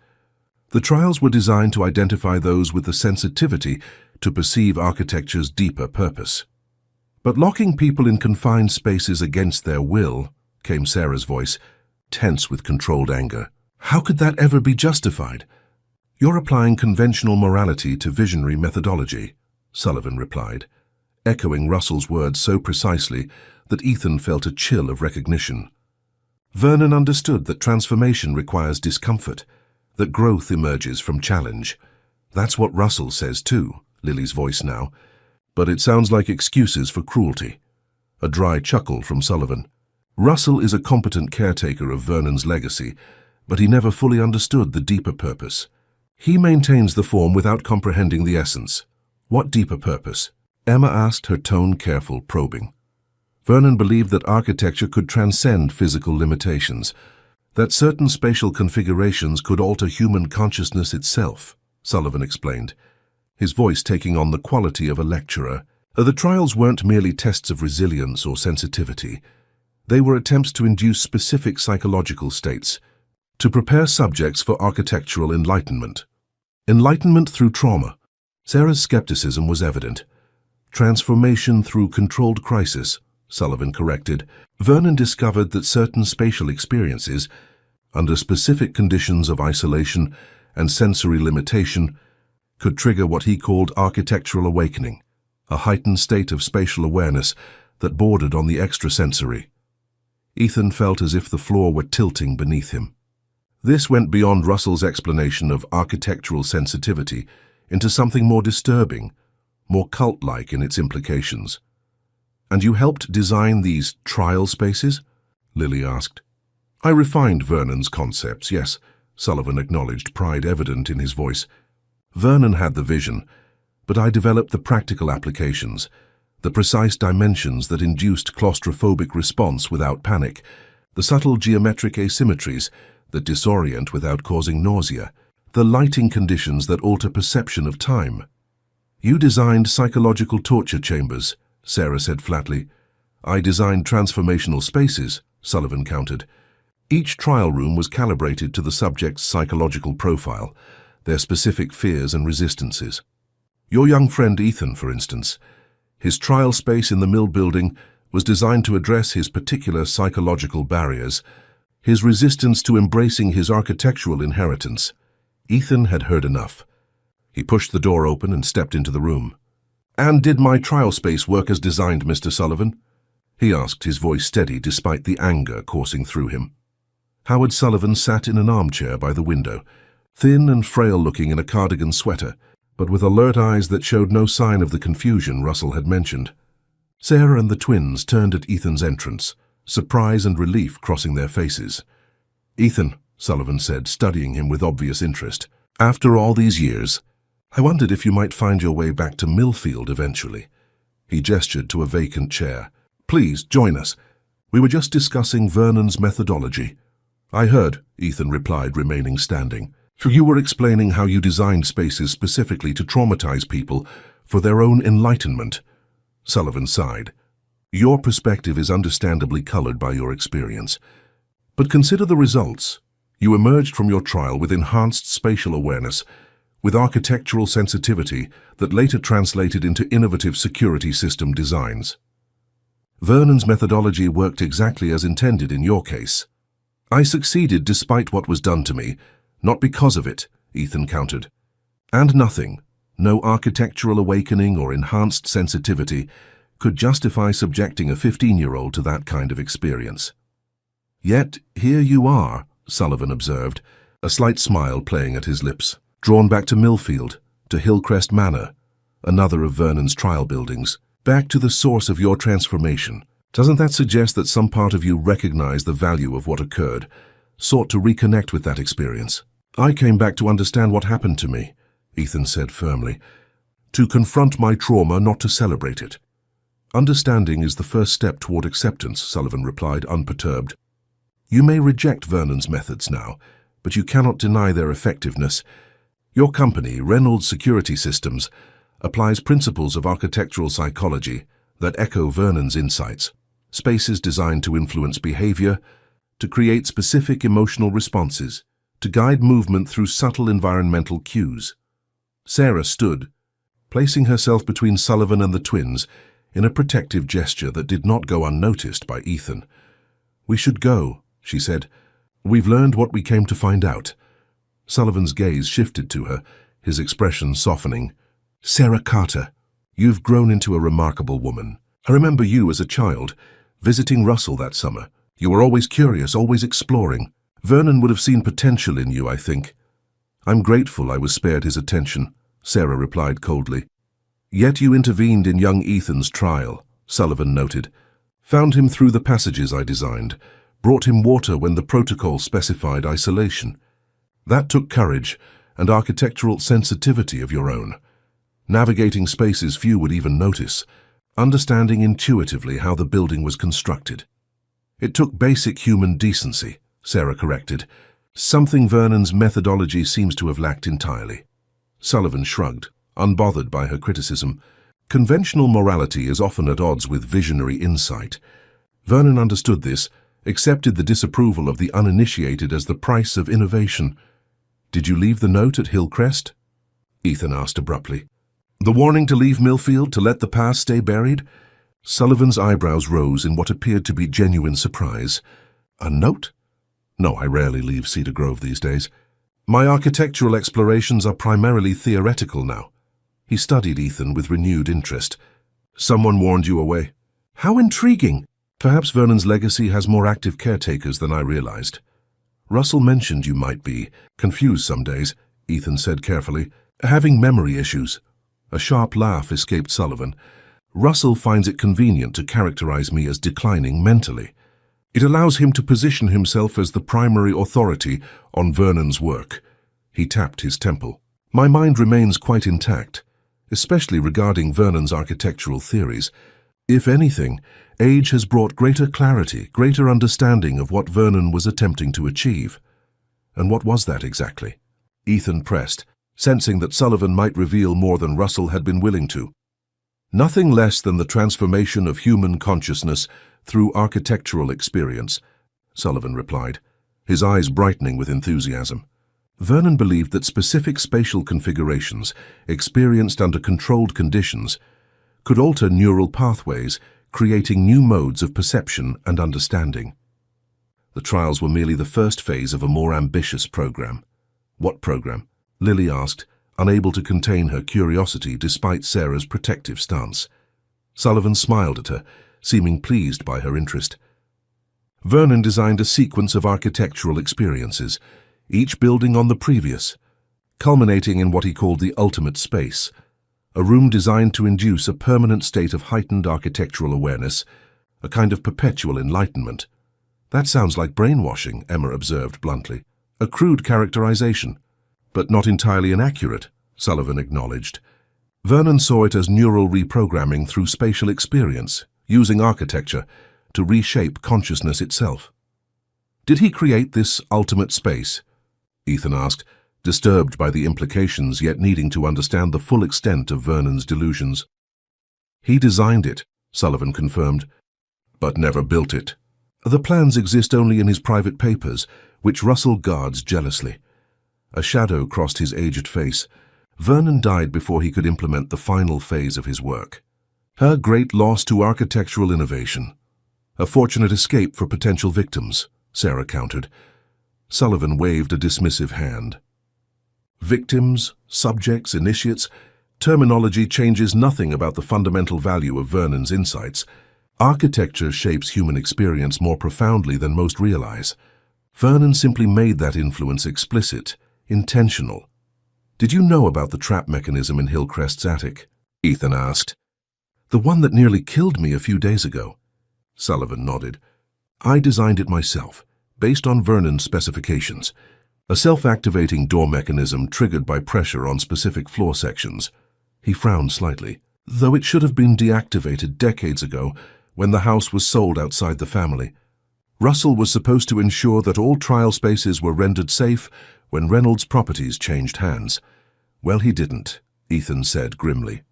The trials were designed to identify those with the sensitivity to perceive architecture's deeper purpose." "But locking people in confined spaces against their will," came Sarah's voice, tense with controlled anger. "How could that ever be justified?" "You're applying conventional morality to visionary methodology," Sullivan replied, echoing Russell's words so precisely that Ethan felt a chill of recognition. Vernon understood that transformation requires discomfort, that growth emerges from challenge. "That's what Russell says too," Lily's voice now, "but it sounds like excuses for cruelty." A dry chuckle from Sullivan. "Russell is a competent caretaker of Vernon's legacy, but he never fully understood the deeper purpose. He maintains the form without comprehending the essence." "What deeper purpose?" Emma asked, her tone careful, probing. Vernon believed that architecture could transcend physical limitations, that certain spatial configurations could alter human consciousness itself, Sullivan explained, his voice taking on the quality of a lecturer. The trials weren't merely tests of resilience or sensitivity. They were attempts to induce specific psychological states, to prepare subjects for architectural enlightenment. Enlightenment through trauma. Sarah's skepticism was evident. Transformation through controlled crisis, Sullivan corrected. Vernon discovered that certain spatial experiences, under specific conditions of isolation and sensory limitation, could trigger what he called architectural awakening, a heightened state of spatial awareness that bordered on the extrasensory. Ethan felt as if the floor were tilting beneath him. This went beyond Russell's explanation of architectural sensitivity into something more disturbing, more cult-like in its implications. "And you helped design these trial spaces?" Lily asked. "I refined Vernon's concepts, yes," Sullivan acknowledged, pride evident in his voice. "Vernon had the vision, but I developed the practical applications, the precise dimensions that induced claustrophobic response without panic, the subtle geometric asymmetries that disorient without causing nausea, the lighting conditions that alter perception of time." "You designed psychological torture chambers," Sarah said flatly. "I designed transformational spaces," Sullivan countered. Each trial room was calibrated to the subject's psychological profile, their specific fears and resistances. "Your young friend Ethan, for instance, His trial space in the mill building was designed to address his particular psychological barriers, his resistance to embracing his architectural inheritance. Ethan had heard enough. He pushed the door open and stepped into the room. "And did my trial space work as designed, Mr. Sullivan?" he asked, his voice steady despite the anger coursing through him. Howard Sullivan sat in an armchair by the window, thin and frail-looking in a cardigan sweater, but with alert eyes that showed no sign of the confusion Russell had mentioned. Sarah and the twins turned at Ethan's entrance, surprise and relief crossing their faces. "Ethan," Sullivan said, studying him with obvious interest, "after all these years, I wondered if you might find your way back to Millfield eventually." He gestured to a vacant chair. "Please, join us. We were just discussing Vernon's methodology." "I heard," Ethan replied, remaining standing. "So you were explaining how you designed spaces specifically to traumatize people for their own enlightenment." Sullivan sighed. "Your perspective is understandably colored by your experience. But consider the results. You emerged from your trial with enhanced spatial awareness, with architectural sensitivity that later translated into innovative security system designs. Vernon's methodology worked exactly as intended in your case." "I succeeded despite what was done to me, not because of it," Ethan countered. "And nothing, no architectural awakening or enhanced sensitivity, could justify subjecting a 15-year-old to that kind of experience." "Yet here you are," Sullivan observed, a slight smile playing at his lips, "drawn back to Millfield, to Hillcrest Manor, another of Vernon's trial buildings, back to the source of your transformation. Doesn't that suggest that some part of you recognized the value of what occurred, sought to reconnect with that experience?" "I came back to understand what happened to me," Ethan said firmly. "To confront my trauma, not to celebrate it." "Understanding is the first step toward acceptance," Sullivan replied, unperturbed. "You may reject Vernon's methods now, but you cannot deny their effectiveness. Your company, Reynolds Security Systems, applies principles of architectural psychology that echo Vernon's insights, spaces designed to influence behavior, to create specific emotional responses, to guide movement through subtle environmental cues." Sarah stood, placing herself between Sullivan and the twins in a protective gesture that did not go unnoticed by Ethan. "We should go," she said. "We've learned what we came to find out." Sullivan's gaze shifted to her, his expression softening. "Sarah Carter, you've grown into a remarkable woman. I remember you as a child, visiting Russell that summer. You were always curious, always exploring. Vernon would have seen potential in you, I think." "I'm grateful I was spared his attention," Sarah replied coldly. "Yet you intervened in young Ethan's trial," Sullivan noted. "Found him through the passages I designed, brought him water when the protocol specified isolation. That took courage and architectural sensitivity of your own. Navigating spaces few would even notice, understanding intuitively how the building was constructed." "It took basic human decency," Sarah corrected, "something Vernon's methodology seems to have lacked entirely." Sullivan shrugged, unbothered by her criticism. Conventional morality is often at odds with visionary insight. Vernon understood this, accepted the disapproval of the uninitiated as the price of innovation. "Did you leave the note at Hillcrest?" Ethan asked abruptly. "The warning to leave Millfield, to let the past stay buried?" Sullivan's eyebrows rose in what appeared to be genuine surprise. "A note? No, I rarely leave Cedar Grove these days. My architectural explorations are primarily theoretical now." He studied Ethan with renewed interest. "Someone warned you away." "How intriguing! Perhaps Vernon's legacy has more active caretakers than I realized." "Russell mentioned you might be confused some days," Ethan said carefully, "having memory issues." A sharp laugh escaped Sullivan. "Russell finds it convenient to characterize me as declining mentally. It allows him to position himself as the primary authority on Vernon's work." He tapped his temple. "My mind remains quite intact, especially regarding Vernon's architectural theories. If anything, age has brought greater clarity, greater understanding of what Vernon was attempting to achieve." "And what was that exactly?" Ethan pressed, sensing that Sullivan might reveal more than Russell had been willing to. "Nothing less than the transformation of human consciousness through architectural experience," Sullivan replied, his eyes brightening with enthusiasm. Vernon believed that specific spatial configurations, experienced under controlled conditions, could alter neural pathways, creating new modes of perception and understanding. The trials were merely the first phase of a more ambitious program. What program? Lily asked, unable to contain her curiosity despite Sarah's protective stance. Sullivan smiled at her, seeming pleased by her interest. Vernon designed a sequence of architectural experiences, each building on the previous, culminating in what he called the ultimate space, a room designed to induce a permanent state of heightened architectural awareness, a kind of perpetual enlightenment. That sounds like brainwashing, Emma observed bluntly. A crude characterization, but not entirely inaccurate, Sullivan acknowledged. Vernon saw it as neural reprogramming through spatial experience, using architecture to reshape consciousness itself. Did he create this ultimate space? Ethan asked, disturbed by the implications yet needing to understand the full extent of Vernon's delusions. He designed it, Sullivan confirmed, but never built it. The plans exist only in his private papers, which Russell guards jealously. A shadow crossed his aged face. Vernon died before he could implement the final phase of his work. Her great loss to architectural innovation. A fortunate escape for potential victims, Sarah countered. Sullivan waved a dismissive hand. Victims, subjects, initiates, terminology changes nothing about the fundamental value of Vernon's insights. Architecture shapes human experience more profoundly than most realize. Vernon simply made that influence explicit, intentional. Did you know about the trap mechanism in Hillcrest's attic? Ethan asked. The one that nearly killed me a few days ago. Sullivan nodded. I designed it myself, based on Vernon's specifications. A self-activating door mechanism triggered by pressure on specific floor sections. He frowned slightly. Though it should have been deactivated decades ago, when the house was sold outside the family. Russell was supposed to ensure that all trial spaces were rendered safe when Reynolds' properties changed hands. Well, he didn't, Ethan said grimly.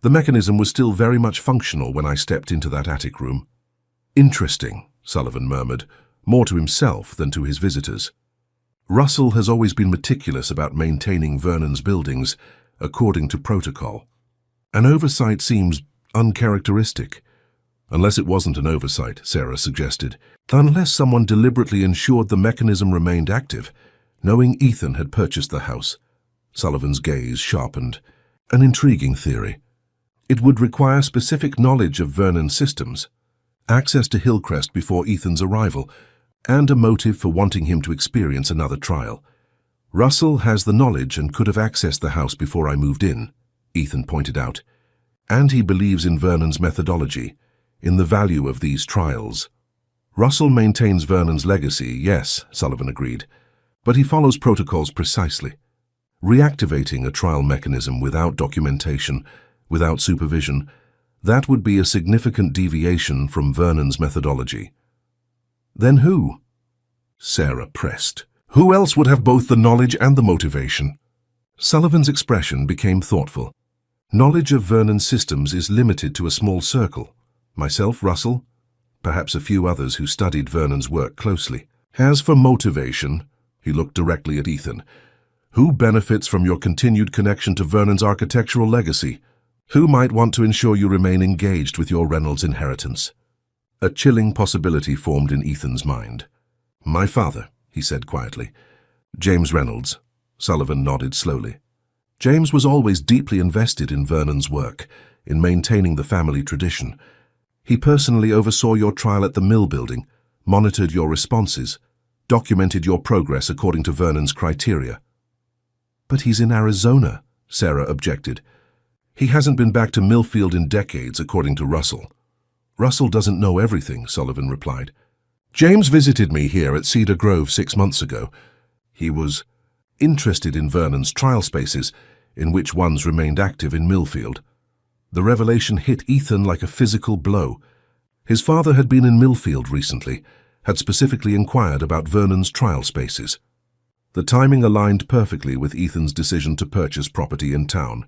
The mechanism was still very much functional when I stepped into that attic room. Interesting, Sullivan murmured, more to himself than to his visitors. Russell has always been meticulous about maintaining Vernon's buildings according to protocol. An oversight seems uncharacteristic. Unless it wasn't an oversight, Sarah suggested. Unless someone deliberately ensured the mechanism remained active, knowing Ethan had purchased the house. Sullivan's gaze sharpened. An intriguing theory. It would require specific knowledge of Vernon's systems, access to Hillcrest before Ethan's arrival, and a motive for wanting him to experience another trial. Russell has the knowledge and could have accessed the house before I moved in, Ethan pointed out. And he believes in Vernon's methodology, in the value of these trials. Russell maintains Vernon's legacy, yes, Sullivan agreed, but he follows protocols precisely. Reactivating a trial mechanism without documentation, without supervision, that would be a significant deviation from Vernon's methodology. Then who? Sarah pressed. Who else would have both the knowledge and the motivation? Sullivan's expression became thoughtful. Knowledge of Vernon's systems is limited to a small circle. Myself, Russell, perhaps a few others who studied Vernon's work closely. As for motivation, he looked directly at Ethan. Who benefits from your continued connection to Vernon's architectural legacy? Who might want to ensure you remain engaged with your Reynolds inheritance? A chilling possibility formed in Ethan's mind. My father, he said quietly. James Reynolds. Sullivan nodded slowly. James was always deeply invested in Vernon's work, in maintaining the family tradition. He personally oversaw your trial at the Mill building, monitored your responses, documented your progress according to Vernon's criteria. But he's in Arizona, Sarah objected. He hasn't been back to Millfield in decades, according to Russell. Russell doesn't know everything, Sullivan replied. James visited me here at Cedar Grove 6 months ago. He was interested in Vernon's trial spaces, in which ones remained active in Millfield. The revelation hit Ethan like a physical blow. His father had been in Millfield recently, had specifically inquired about Vernon's trial spaces. The timing aligned perfectly with Ethan's decision to purchase property in town,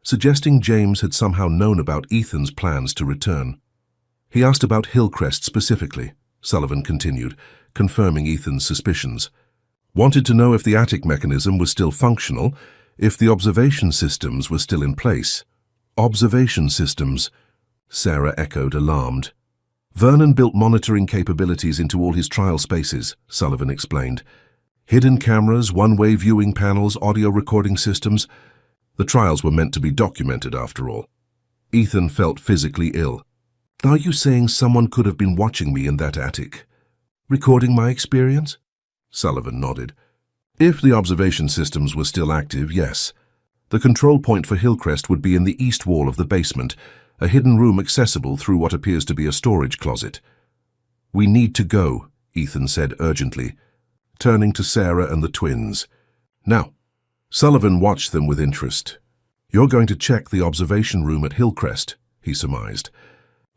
suggesting James had somehow known about Ethan's plans to return. He asked about Hillcrest specifically, Sullivan continued, confirming Ethan's suspicions. Wanted to know if the attic mechanism was still functional, if the observation systems were still in place. Observation systems, Sarah echoed, alarmed. Vernon built monitoring capabilities into all his trial spaces, Sullivan explained. Hidden cameras, one-way viewing panels, audio recording systems. The trials were meant to be documented, after all. Ethan felt physically ill. Are you saying someone could have been watching me in that attic? Recording my experience? Sullivan nodded. If the observation systems were still active, yes. The control point for Hillcrest would be in the east wall of the basement, a hidden room accessible through what appears to be a storage closet. We need to go, Ethan said urgently, turning to Sarah and the twins. Now, Sullivan watched them with interest. You're going to check the observation room at Hillcrest, he surmised.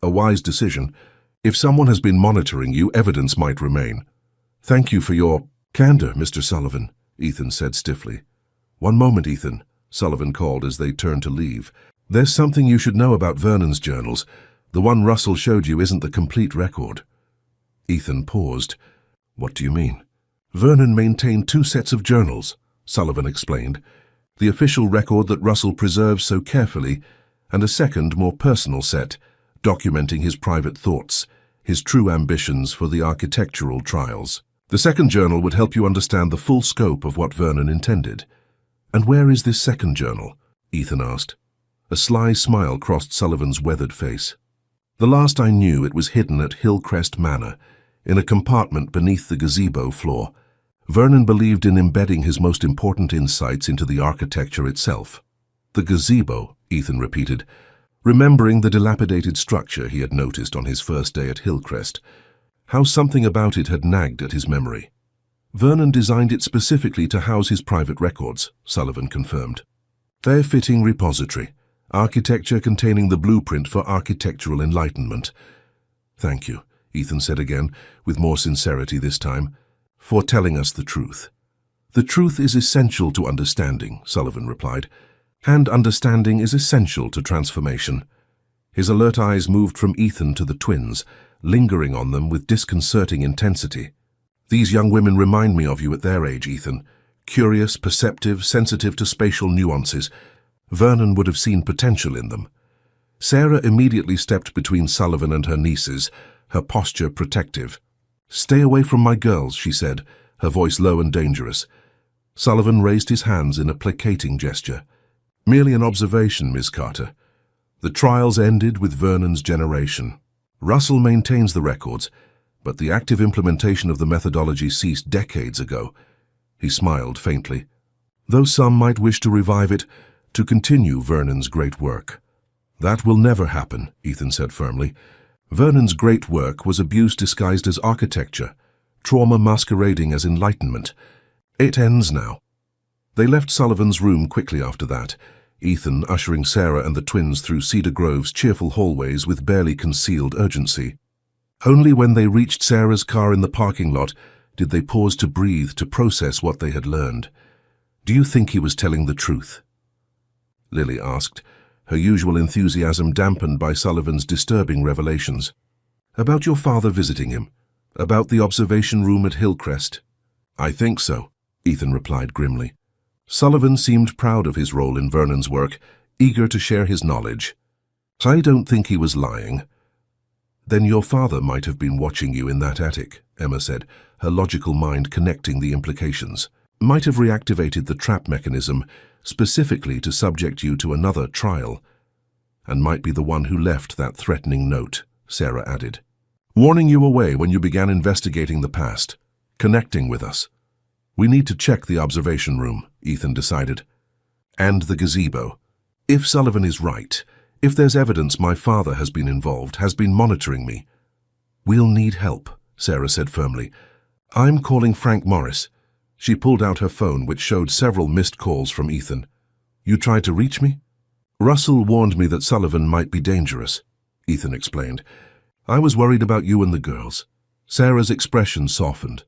A wise decision. If someone has been monitoring you, evidence might remain. Thank you for your candor, Mr. Sullivan, Ethan said stiffly. One moment, Ethan, Sullivan called as they turned to leave. There's something you should know about Vernon's journals. The one Russell showed you isn't the complete record. Ethan paused. What do you mean? Vernon maintained 2 sets of journals, Sullivan explained. The official record that Russell preserves so carefully, and a second, more personal set, documenting his private thoughts, his true ambitions for the architectural trials. The second journal would help you understand the full scope of what Vernon intended. And where is this second journal? Ethan asked. A sly smile crossed Sullivan's weathered face. The last I knew, it was hidden at Hillcrest Manor, in a compartment beneath the gazebo floor. Vernon believed in embedding his most important insights into the architecture itself. The gazebo, Ethan repeated, remembering the dilapidated structure he had noticed on his first day at Hillcrest. How something about it had nagged at his memory. Vernon designed it specifically to house his private records, Sullivan confirmed. Their fitting repository, architecture containing the blueprint for architectural enlightenment. Thank you, Ethan said again, with more sincerity this time, for telling us the truth. The truth is essential to understanding, Sullivan replied, and understanding is essential to transformation. His alert eyes moved from Ethan to the twins, lingering on them with disconcerting intensity. These young women remind me of you at their age, Ethan. Curious, perceptive, sensitive to spatial nuances. Vernon would have seen potential in them. Sarah immediately stepped between Sullivan and her nieces, her posture protective. Stay away from my girls, she said, her voice low and dangerous. Sullivan raised his hands in a placating gesture. Merely an observation, Miss Carter. The trials ended with Vernon's generation. Russell maintains the records, but the active implementation of the methodology ceased decades ago. He smiled faintly. Though some might wish to revive it, to continue Vernon's great work. That will never happen, Ethan said firmly. Vernon's great work was abuse disguised as architecture, trauma masquerading as enlightenment. It ends now. They left Sullivan's room quickly after that, Ethan ushering Sarah and the twins through Cedar Grove's cheerful hallways with barely concealed urgency. Only when they reached Sarah's car in the parking lot did they pause to breathe, to process what they had learned. Do you think he was telling the truth? Lily asked, her usual enthusiasm dampened by Sullivan's disturbing revelations. About your father visiting him? About the observation room at Hillcrest? I think so, Ethan replied grimly. Sullivan seemed proud of his role in Vernon's work, eager to share his knowledge. I don't think he was lying. Then your father might have been watching you in that attic, Emma said, her logical mind connecting the implications. Might have reactivated the trap mechanism, specifically to subject you to another trial. And might be the one who left that threatening note, Sarah added. Warning you away when you began investigating the past, connecting with us. We need to check the observation room, Ethan decided. And the gazebo. If Sullivan is right, if there's evidence my father has been involved, has been monitoring me. We'll need help, Sarah said firmly. I'm calling Frank Morris. She pulled out her phone, which showed several missed calls from Ethan. You tried to reach me? Russell warned me that Sullivan might be dangerous, Ethan explained. I was worried about you and the girls. Sarah's expression softened.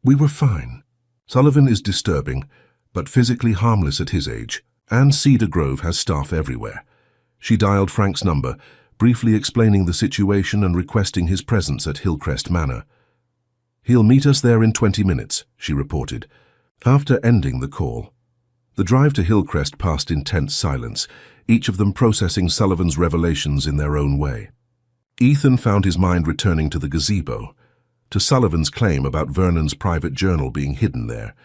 We were fine. Sullivan is disturbing, but physically harmless at his age, and Cedar Grove has staff everywhere. She dialed Frank's number, briefly explaining the situation and requesting his presence at Hillcrest Manor. He'll meet us there in 20 minutes, she reported, after ending the call. The drive to Hillcrest passed in tense silence, each of them processing Sullivan's revelations in their own way. Ethan found his mind returning to the gazebo, to Sullivan's claim about Vernon's private journal being hidden there.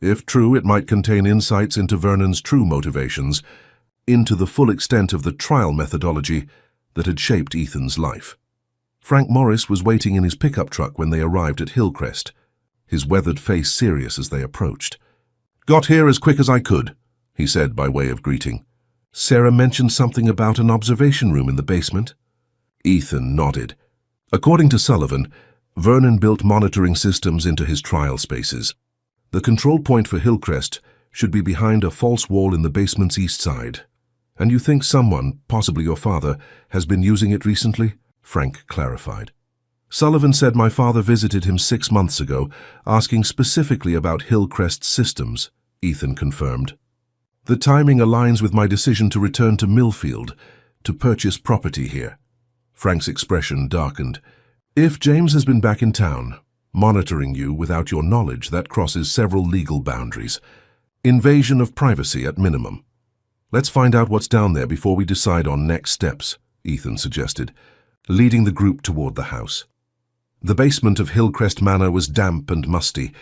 If true, it might contain insights into Vernon's true motivations, into the full extent of the trial methodology that had shaped Ethan's life. Frank Morris was waiting in his pickup truck when they arrived at Hillcrest, his weathered face serious as they approached. "Got here as quick as I could," he said by way of greeting. "Sarah mentioned something about an observation room in the basement." Ethan nodded. According to Sullivan, Vernon built monitoring systems into his trial spaces. The control point for Hillcrest should be behind a false wall in the basement's east side. "And you think someone, possibly your father, has been using it recently?" Frank clarified. "Sullivan said my father visited him 6 months ago, asking specifically about Hillcrest's systems," Ethan confirmed. "The timing aligns with my decision to return to Millfield, to purchase property here." Frank's expression darkened. "If James has been back in town, monitoring you without your knowledge, that crosses several legal boundaries. Invasion of privacy at minimum. Let's find out what's down there before we decide on next steps," Ethan suggested, leading the group toward the house. The basement of Hillcrest Manor was damp and musty,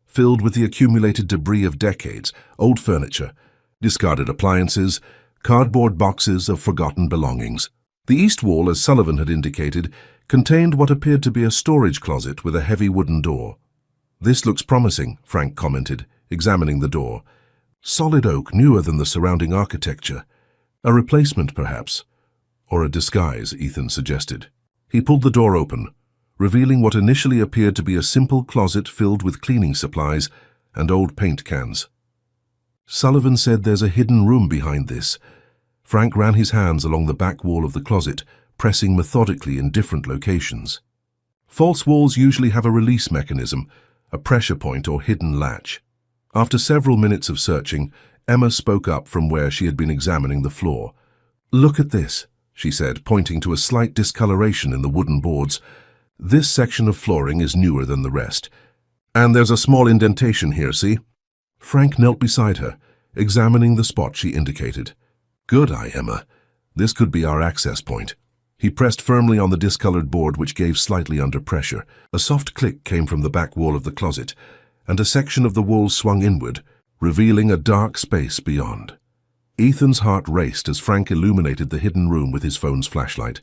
filled with the accumulated debris of decades, old furniture, discarded appliances, cardboard boxes of forgotten belongings. The east wall, as Sullivan had indicated, contained what appeared to be a storage closet with a heavy wooden door. "This looks promising," Frank commented, examining the door. "Solid oak, newer than the surrounding architecture. A replacement, perhaps. Or a disguise," Ethan suggested. He pulled the door open, revealing what initially appeared to be a simple closet filled with cleaning supplies and old paint cans. "Sullivan said there's a hidden room behind this." Frank ran his hands along the back wall of the closet, pressing methodically in different locations. False walls usually have a release mechanism, a pressure point or hidden latch. After several minutes of searching, Emma spoke up from where she had been examining the floor. "Look at this," she said, pointing to a slight discoloration in the wooden boards. "This section of flooring is newer than the rest. And there's a small indentation here, see?" Frank knelt beside her, examining the spot she indicated. "Good eye, Emma. This could be our access point." He pressed firmly on the discolored board, which gave slightly under pressure. A soft click came from the back wall of the closet, and a section of the wall swung inward, revealing a dark space beyond. Ethan's heart raced as Frank illuminated the hidden room with his phone's flashlight.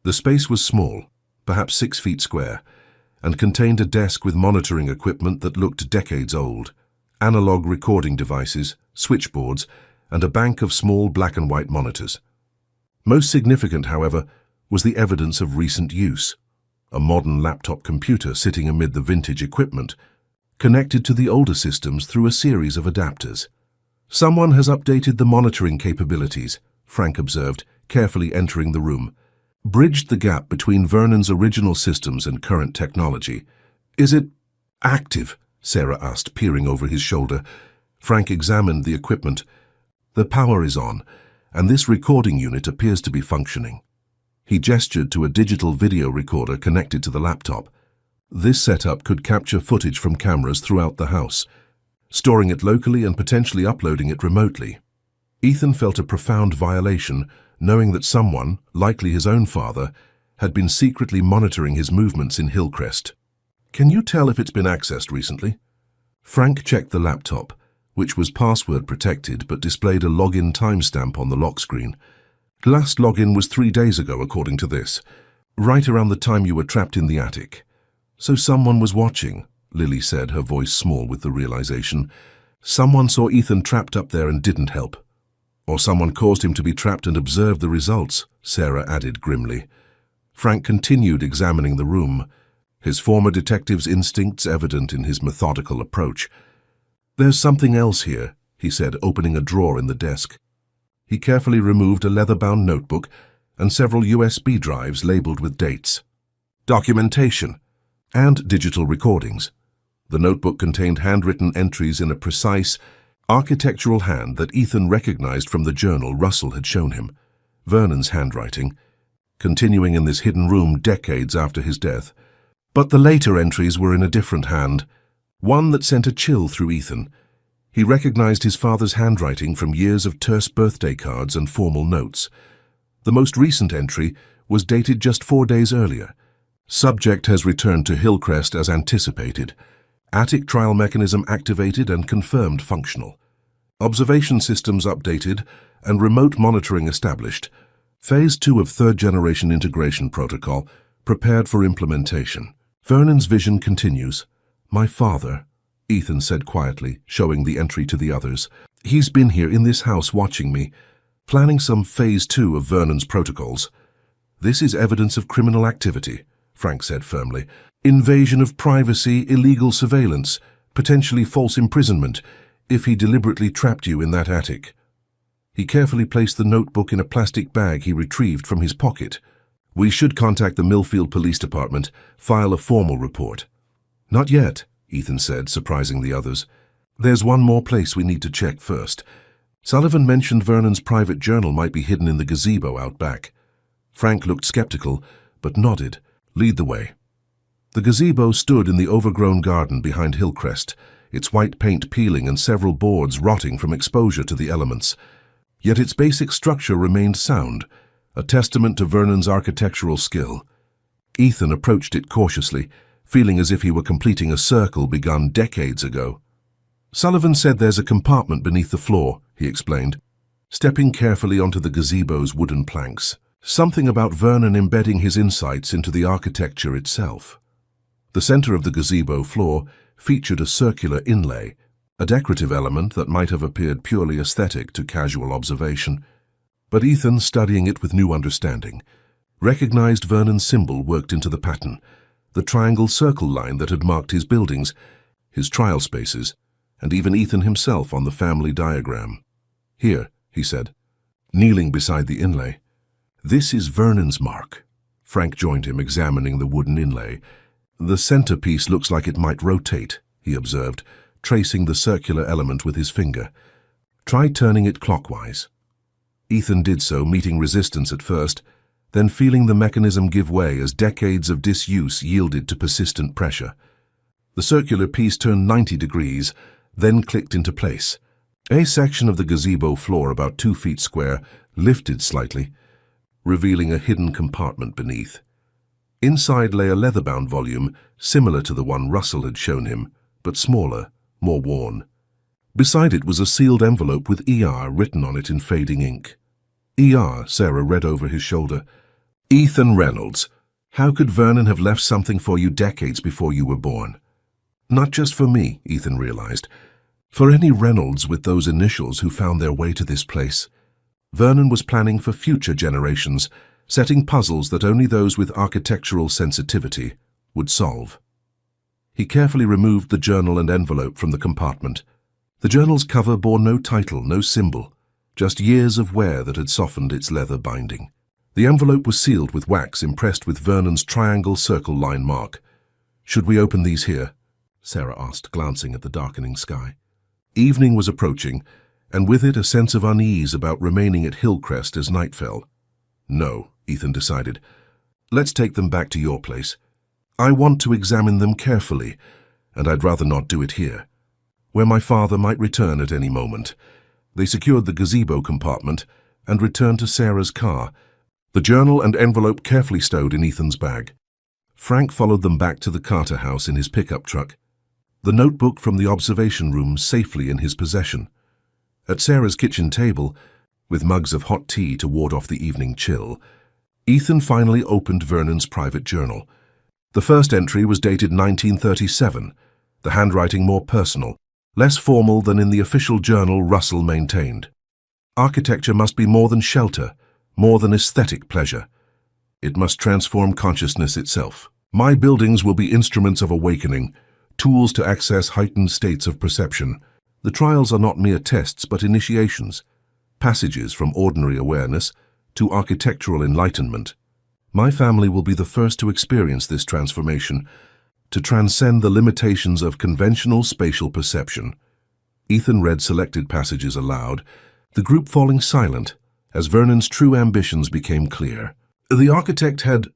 The space was small, perhaps 6 feet square, and contained a desk with monitoring equipment that looked decades old, analog recording devices, switchboards, and a bank of small black and white monitors. Most significant, however, was the evidence of recent use. A modern laptop computer sitting amid the vintage equipment, connected to the older systems through a series of adapters. "Someone has updated the monitoring capabilities," Frank observed, carefully entering the room. "Bridged the gap between Vernon's original systems and current technology." "Is it active?" Sarah asked, peering over his shoulder. Frank examined the equipment. "The power is on, and this recording unit appears to be functioning." He gestured to a digital video recorder connected to the laptop. This setup could capture footage from cameras throughout the house, storing it locally and potentially uploading it remotely. Ethan felt a profound violation, knowing that someone, likely his own father, had been secretly monitoring his movements in Hillcrest. "Can you tell if it's been accessed recently?" Frank checked the laptop, which was password protected but displayed a login timestamp on the lock screen. "Last login was 3 days ago, according to this, right around the time you were trapped in the attic." "So someone was watching," Lily said, her voice small with the realization. "Someone saw Ethan trapped up there and didn't help. Or someone caused him to be trapped and observed the results," Sarah added grimly. Frank continued examining the room, his former detective's instincts evident in his methodical approach. "There's something else here," he said, opening a drawer in the desk. He carefully removed a leather-bound notebook and several USB drives labeled with dates. "Documentation and digital recordings." The notebook contained handwritten entries in a precise, architectural hand that Ethan recognized from the journal Russell had shown him. Vernon's handwriting, continuing in this hidden room decades after his death. But the later entries were in a different hand, one that sent a chill through Ethan. He recognized his father's handwriting from years of terse birthday cards and formal notes. The most recent entry was dated just 4 days earlier. Subject has returned to Hillcrest as anticipated. Attic trial mechanism activated and confirmed functional. Observation systems updated and remote monitoring established. Phase 2 of third-generation integration protocol prepared for implementation. Vernon's vision continues. My father, Ethan said quietly, showing the entry to the others. He's been here in this house watching me, planning some Phase 2 of Vernon's protocols. This is evidence of criminal activity, Frank said firmly. Invasion of privacy, illegal surveillance, potentially false imprisonment, if he deliberately trapped you in that attic. He carefully placed the notebook in a plastic bag he retrieved from his pocket. We should contact the Millfield Police Department, file a formal report. Not yet, Ethan said, surprising the others. There's one more place we need to check first. Sullivan mentioned Vernon's private journal might be hidden in the gazebo out back. Frank looked skeptical, but nodded. Lead the way. The gazebo stood in the overgrown garden behind Hillcrest, its white paint peeling and several boards rotting from exposure to the elements. Yet its basic structure remained sound, a testament to Vernon's architectural skill. Ethan approached it cautiously, feeling as if he were completing a circle begun decades ago. Sullivan said there's a compartment beneath the floor, he explained, stepping carefully onto the gazebo's wooden planks. Something about Vernon embedding his insights into the architecture itself. The center of the gazebo floor featured a circular inlay, a decorative element that might have appeared purely aesthetic to casual observation. But Ethan, studying it with new understanding, recognized Vernon's symbol worked into the pattern, the triangle circle line that had marked his buildings, his trial spaces, and even Ethan himself on the family diagram. Here, he said, kneeling beside the inlay. This is Vernon's mark. Frank joined him, examining the wooden inlay. The centerpiece looks like it might rotate, he observed, tracing the circular element with his finger. Try turning it clockwise. Ethan did so, meeting resistance at first, then feeling the mechanism give way as decades of disuse yielded to persistent pressure. The circular piece turned 90 degrees, then clicked into place. A section of the gazebo floor, about 2 feet square, lifted slightly, revealing a hidden compartment beneath. Inside lay a leather-bound volume, similar to the one Russell had shown him, but smaller, more worn. Beside it was a sealed envelope with ER written on it in fading ink. ER, Sarah read over his shoulder. Ethan Reynolds. How could Vernon have left something for you decades before you were born? Not just for me, Ethan realized. For any Reynolds with those initials who found their way to this place. Vernon was planning for future generations, setting puzzles that only those with architectural sensitivity would solve. He carefully removed the journal and envelope from the compartment. The journal's cover bore no title, no symbol, just years of wear that had softened its leather binding. The envelope was sealed with wax impressed with Vernon's triangle circle line mark. Should we open these here? Sarah asked, glancing at the darkening sky. Evening was approaching, and with it a sense of unease about remaining at Hillcrest as night fell. No, Ethan decided. Let's take them back to your place. I want to examine them carefully, and I'd rather not do it here, where my father might return at any moment. They secured the gazebo compartment and returned to Sarah's car, the journal and envelope carefully stowed in Ethan's bag. Frank followed them back to the Carter house in his pickup truck, the notebook from the observation room safely in his possession. At Sarah's kitchen table, with mugs of hot tea to ward off the evening chill, Ethan finally opened Vernon's private journal. The first entry was dated 1937, the handwriting more personal, less formal than in the official journal Russell maintained. Architecture must be more than shelter, more than aesthetic pleasure. It must transform consciousness itself. My buildings will be instruments of awakening, tools to access heightened states of perception. The trials are not mere tests but initiations, passages from ordinary awareness to architectural enlightenment. My family will be the first to experience this transformation, to transcend the limitations of conventional spatial perception. Ethan read selected passages aloud, the group falling silent as Vernon's true ambitions became clear. The architect had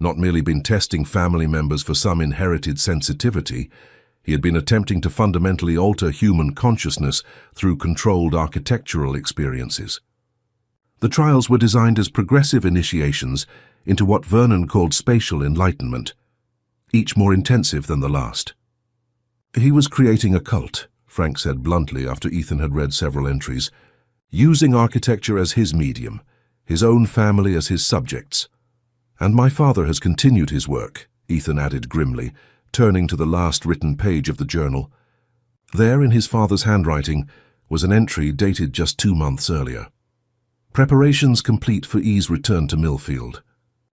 not merely been testing family members for some inherited sensitivity, He had been attempting to fundamentally alter human consciousness through controlled architectural experiences. The trials were designed as progressive initiations into what Vernon called spatial enlightenment, each more intensive than the last. He was creating a cult, Frank said bluntly after Ethan had read several entries, using architecture as his medium, his own family as his subjects. And my father has continued his work, Ethan added grimly, turning to the last written page of the journal. There, in his father's handwriting, was an entry dated just 2 months earlier. Preparations complete for E's return to Millfield.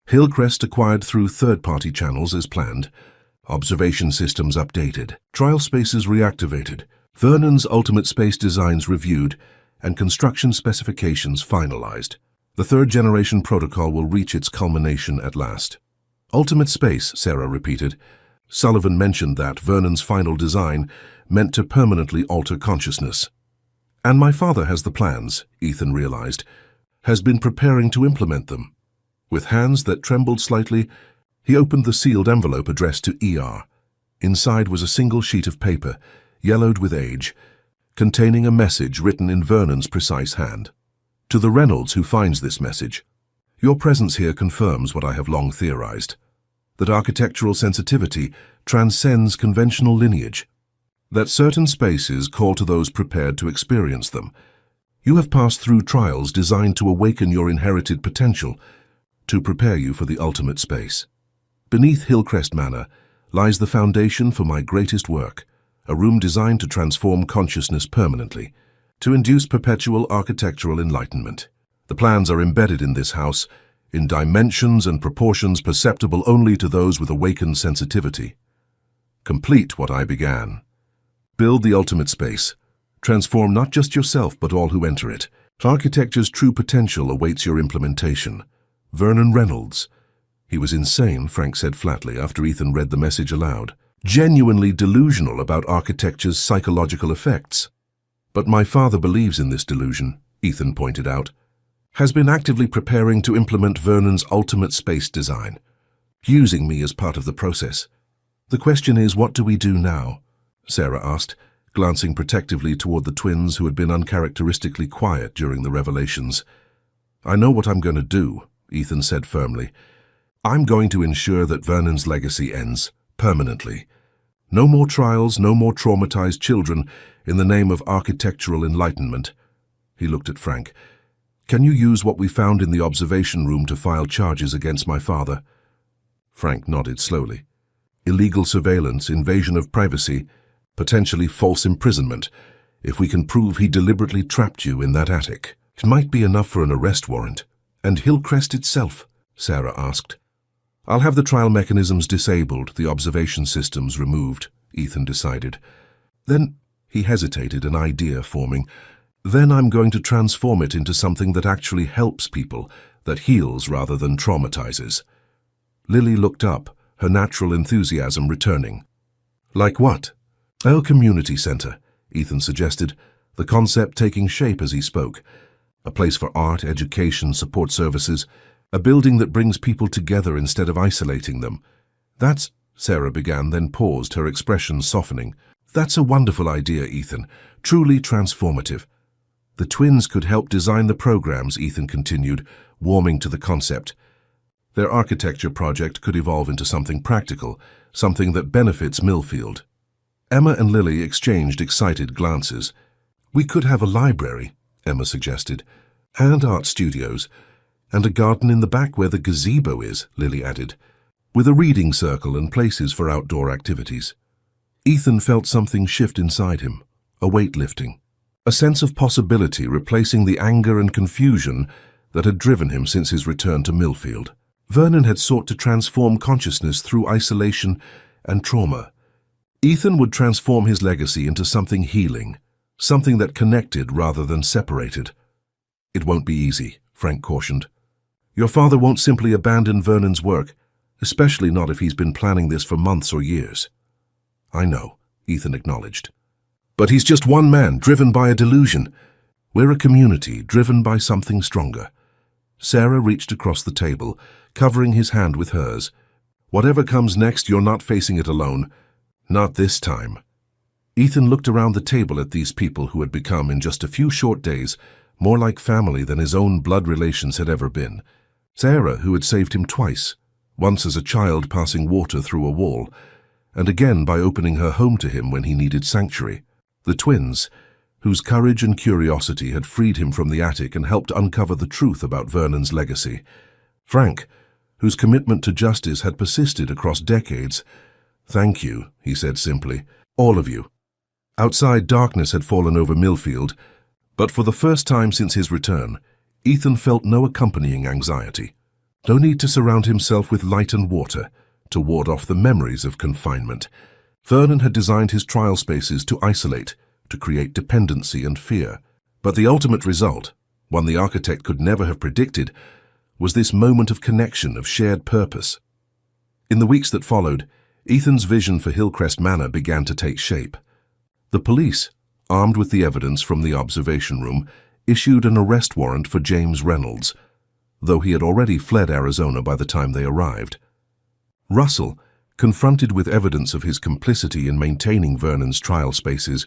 Hillcrest acquired through third-party channels as planned. Observation systems updated. Trial spaces reactivated. Vernon's ultimate space designs reviewed and construction specifications finalized. The third-generation protocol will reach its culmination at last. Ultimate space, Sarah repeated. Sullivan mentioned that Vernon's final design meant to permanently alter consciousness. And my father has the plans, Ethan realized, has been preparing to implement them. With hands that trembled slightly, he opened the sealed envelope addressed to ER. Inside was a single sheet of paper, yellowed with age, containing a message written in Vernon's precise hand. To the Reynolds who finds this message, your presence here confirms what I have long theorized, that architectural sensitivity transcends conventional lineage, that certain spaces call to those prepared to experience them. You have passed through trials designed to awaken your inherited potential, to prepare you for the ultimate space. Beneath Hillcrest Manor lies the foundation for my greatest work, a room designed to transform consciousness permanently, to induce perpetual architectural enlightenment. The plans are embedded in this house, in dimensions and proportions perceptible only to those with awakened sensitivity. Complete what I began. Build the ultimate space. Transform not just yourself but all who enter it. Architecture's true potential awaits your implementation. Vernon Reynolds. He was insane, Frank said flatly after Ethan read the message aloud. Genuinely delusional about architecture's psychological effects. But my father believes in this delusion, Ethan pointed out. Has been actively preparing to implement Vernon's ultimate space design, using me as part of the process. The question is, what do we do now? Sarah asked, glancing protectively toward the twins who had been uncharacteristically quiet during the revelations. I know what I'm going to do, Ethan said firmly. I'm going to ensure that Vernon's legacy ends, permanently. No more trials, no more traumatized children in the name of architectural enlightenment. He looked at Frank. Can you use what we found in the observation room to file charges against my father? Frank nodded slowly. Illegal surveillance, invasion of privacy, potentially false imprisonment, if we can prove he deliberately trapped you in that attic. It might be enough for an arrest warrant. And Hillcrest itself? Sarah asked. I'll have the trial mechanisms disabled, the observation systems removed, Ethan decided. Then, he hesitated, an idea forming. Then I'm going to transform it into something that actually helps people, that heals rather than traumatizes. Lily looked up, her natural enthusiasm returning. Like what? A community center, Ethan suggested, the concept taking shape as he spoke. A place for art, education, support services, a building that brings people together instead of isolating them. That's, Sarah began, then paused, her expression softening. That's a wonderful idea, Ethan, truly transformative. The twins could help design the programs, Ethan continued, warming to the concept. Their architecture project could evolve into something practical, something that benefits Millfield. Emma and Lily exchanged excited glances. We could have a library, Emma suggested, and art studios, and a garden in the back where the gazebo is, Lily added, with a reading circle and places for outdoor activities. Ethan felt something shift inside him, a weight lifting, a sense of possibility replacing the anger and confusion that had driven him since his return to Millfield. Vernon had sought to transform consciousness through isolation and trauma. Ethan would transform his legacy into something healing, something that connected rather than separated. It won't be easy, Frank cautioned. Your father won't simply abandon Vernon's work, especially not if he's been planning this for months or years. I know, Ethan acknowledged. But he's just one man, driven by a delusion. We're a community, driven by something stronger. Sarah reached across the table, covering his hand with hers. Whatever comes next, you're not facing it alone. Not this time. Ethan looked around the table at these people who had become, in just a few short days, more like family than his own blood relations had ever been. Sarah, who had saved him twice, once as a child passing water through a wall, and again by opening her home to him when he needed sanctuary. The twins, whose courage and curiosity had freed him from the attic and helped uncover the truth about Vernon's legacy. Frank, whose commitment to justice had persisted across decades. "Thank you," he said simply, "all of you." Outside, darkness had fallen over Millfield, but for the first time since his return, Ethan felt no accompanying anxiety. No need to surround himself with light and water to ward off the memories of confinement. Vernon had designed his trial spaces to isolate, to create dependency and fear. But the ultimate result, one the architect could never have predicted, was this moment of connection, of shared purpose. In the weeks that followed, Ethan's vision for Hillcrest Manor began to take shape. The police, armed with the evidence from the observation room, issued an arrest warrant for James Reynolds, though he had already fled Arizona by the time they arrived. Russell, confronted with evidence of his complicity in maintaining Vernon's trial spaces,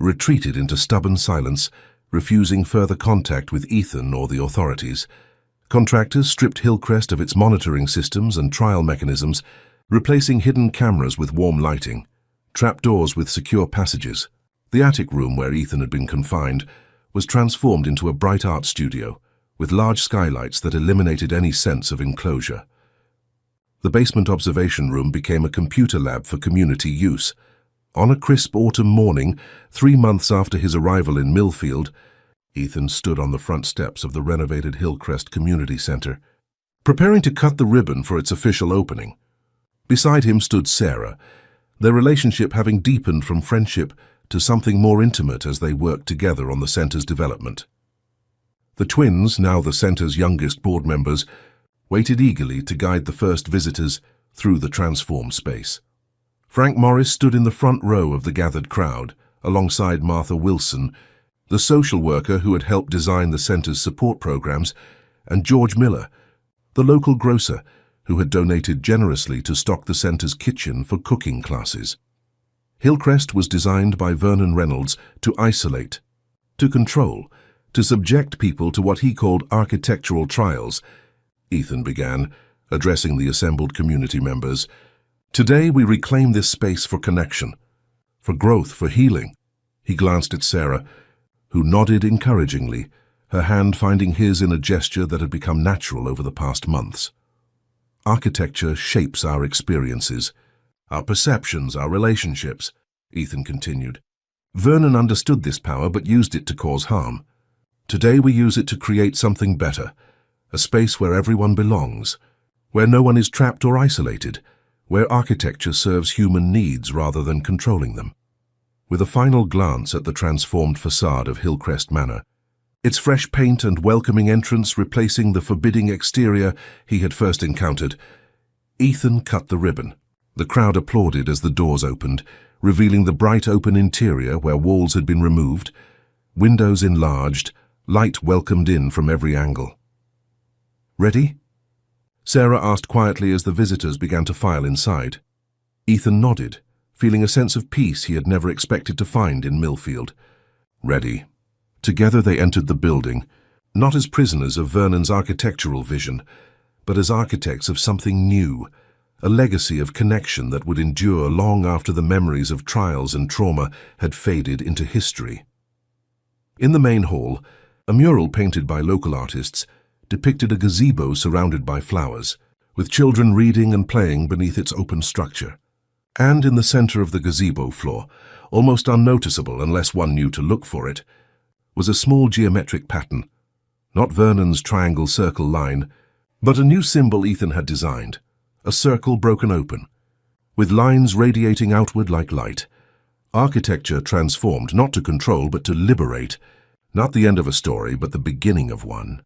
retreated into stubborn silence, refusing further contact with Ethan or the authorities. Contractors stripped Hillcrest of its monitoring systems and trial mechanisms, replacing hidden cameras with warm lighting, trapdoors with secure passages. The attic room where Ethan had been confined was transformed into a bright art studio, with large skylights that eliminated any sense of enclosure. The basement observation room became a computer lab for community use. On a crisp autumn morning, 3 months after his arrival in Millfield, Ethan stood on the front steps of the renovated Hillcrest Community Center, preparing to cut the ribbon for its official opening. Beside him stood Sarah, their relationship having deepened from friendship to something more intimate as they worked together on the center's development. The twins, now the center's youngest board members, waited eagerly to guide the first visitors through the transformed space. Frank Morris stood in the front row of the gathered crowd, alongside Martha Wilson, the social worker who had helped design the center's support programs, and George Miller, the local grocer who had donated generously to stock the center's kitchen for cooking classes. Hillcrest was designed by Vernon Reynolds to isolate, to control, to subject people to what he called architectural trials. Ethan began, addressing the assembled community members. "Today we reclaim this space for connection, for growth, for healing." He glanced at Sarah, who nodded encouragingly, her hand finding his in a gesture that had become natural over the past months. "Architecture shapes our experiences, our perceptions, our relationships," Ethan continued. "Vernon understood this power but used it to cause harm. Today we use it to create something better, a space where everyone belongs, where no one is trapped or isolated, where architecture serves human needs rather than controlling them." With a final glance at the transformed facade of Hillcrest Manor, its fresh paint and welcoming entrance replacing the forbidding exterior he had first encountered, Ethan cut the ribbon. The crowd applauded as the doors opened, revealing the bright open interior where walls had been removed, windows enlarged, light welcomed in from every angle. "Ready?" Sarah asked quietly as the visitors began to file inside. Ethan nodded, feeling a sense of peace he had never expected to find in Millfield. "Ready." Together they entered the building, not as prisoners of Vernon's architectural vision, but as architects of something new, a legacy of connection that would endure long after the memories of trials and trauma had faded into history. In the main hall, a mural painted by local artists depicted a gazebo surrounded by flowers, with children reading and playing beneath its open structure. And in the center of the gazebo floor, almost unnoticeable unless one knew to look for it, was a small geometric pattern, not Vernon's triangle circle line, but a new symbol Ethan had designed, a circle broken open, with lines radiating outward like light. Architecture transformed not to control but to liberate, not the end of a story but the beginning of one.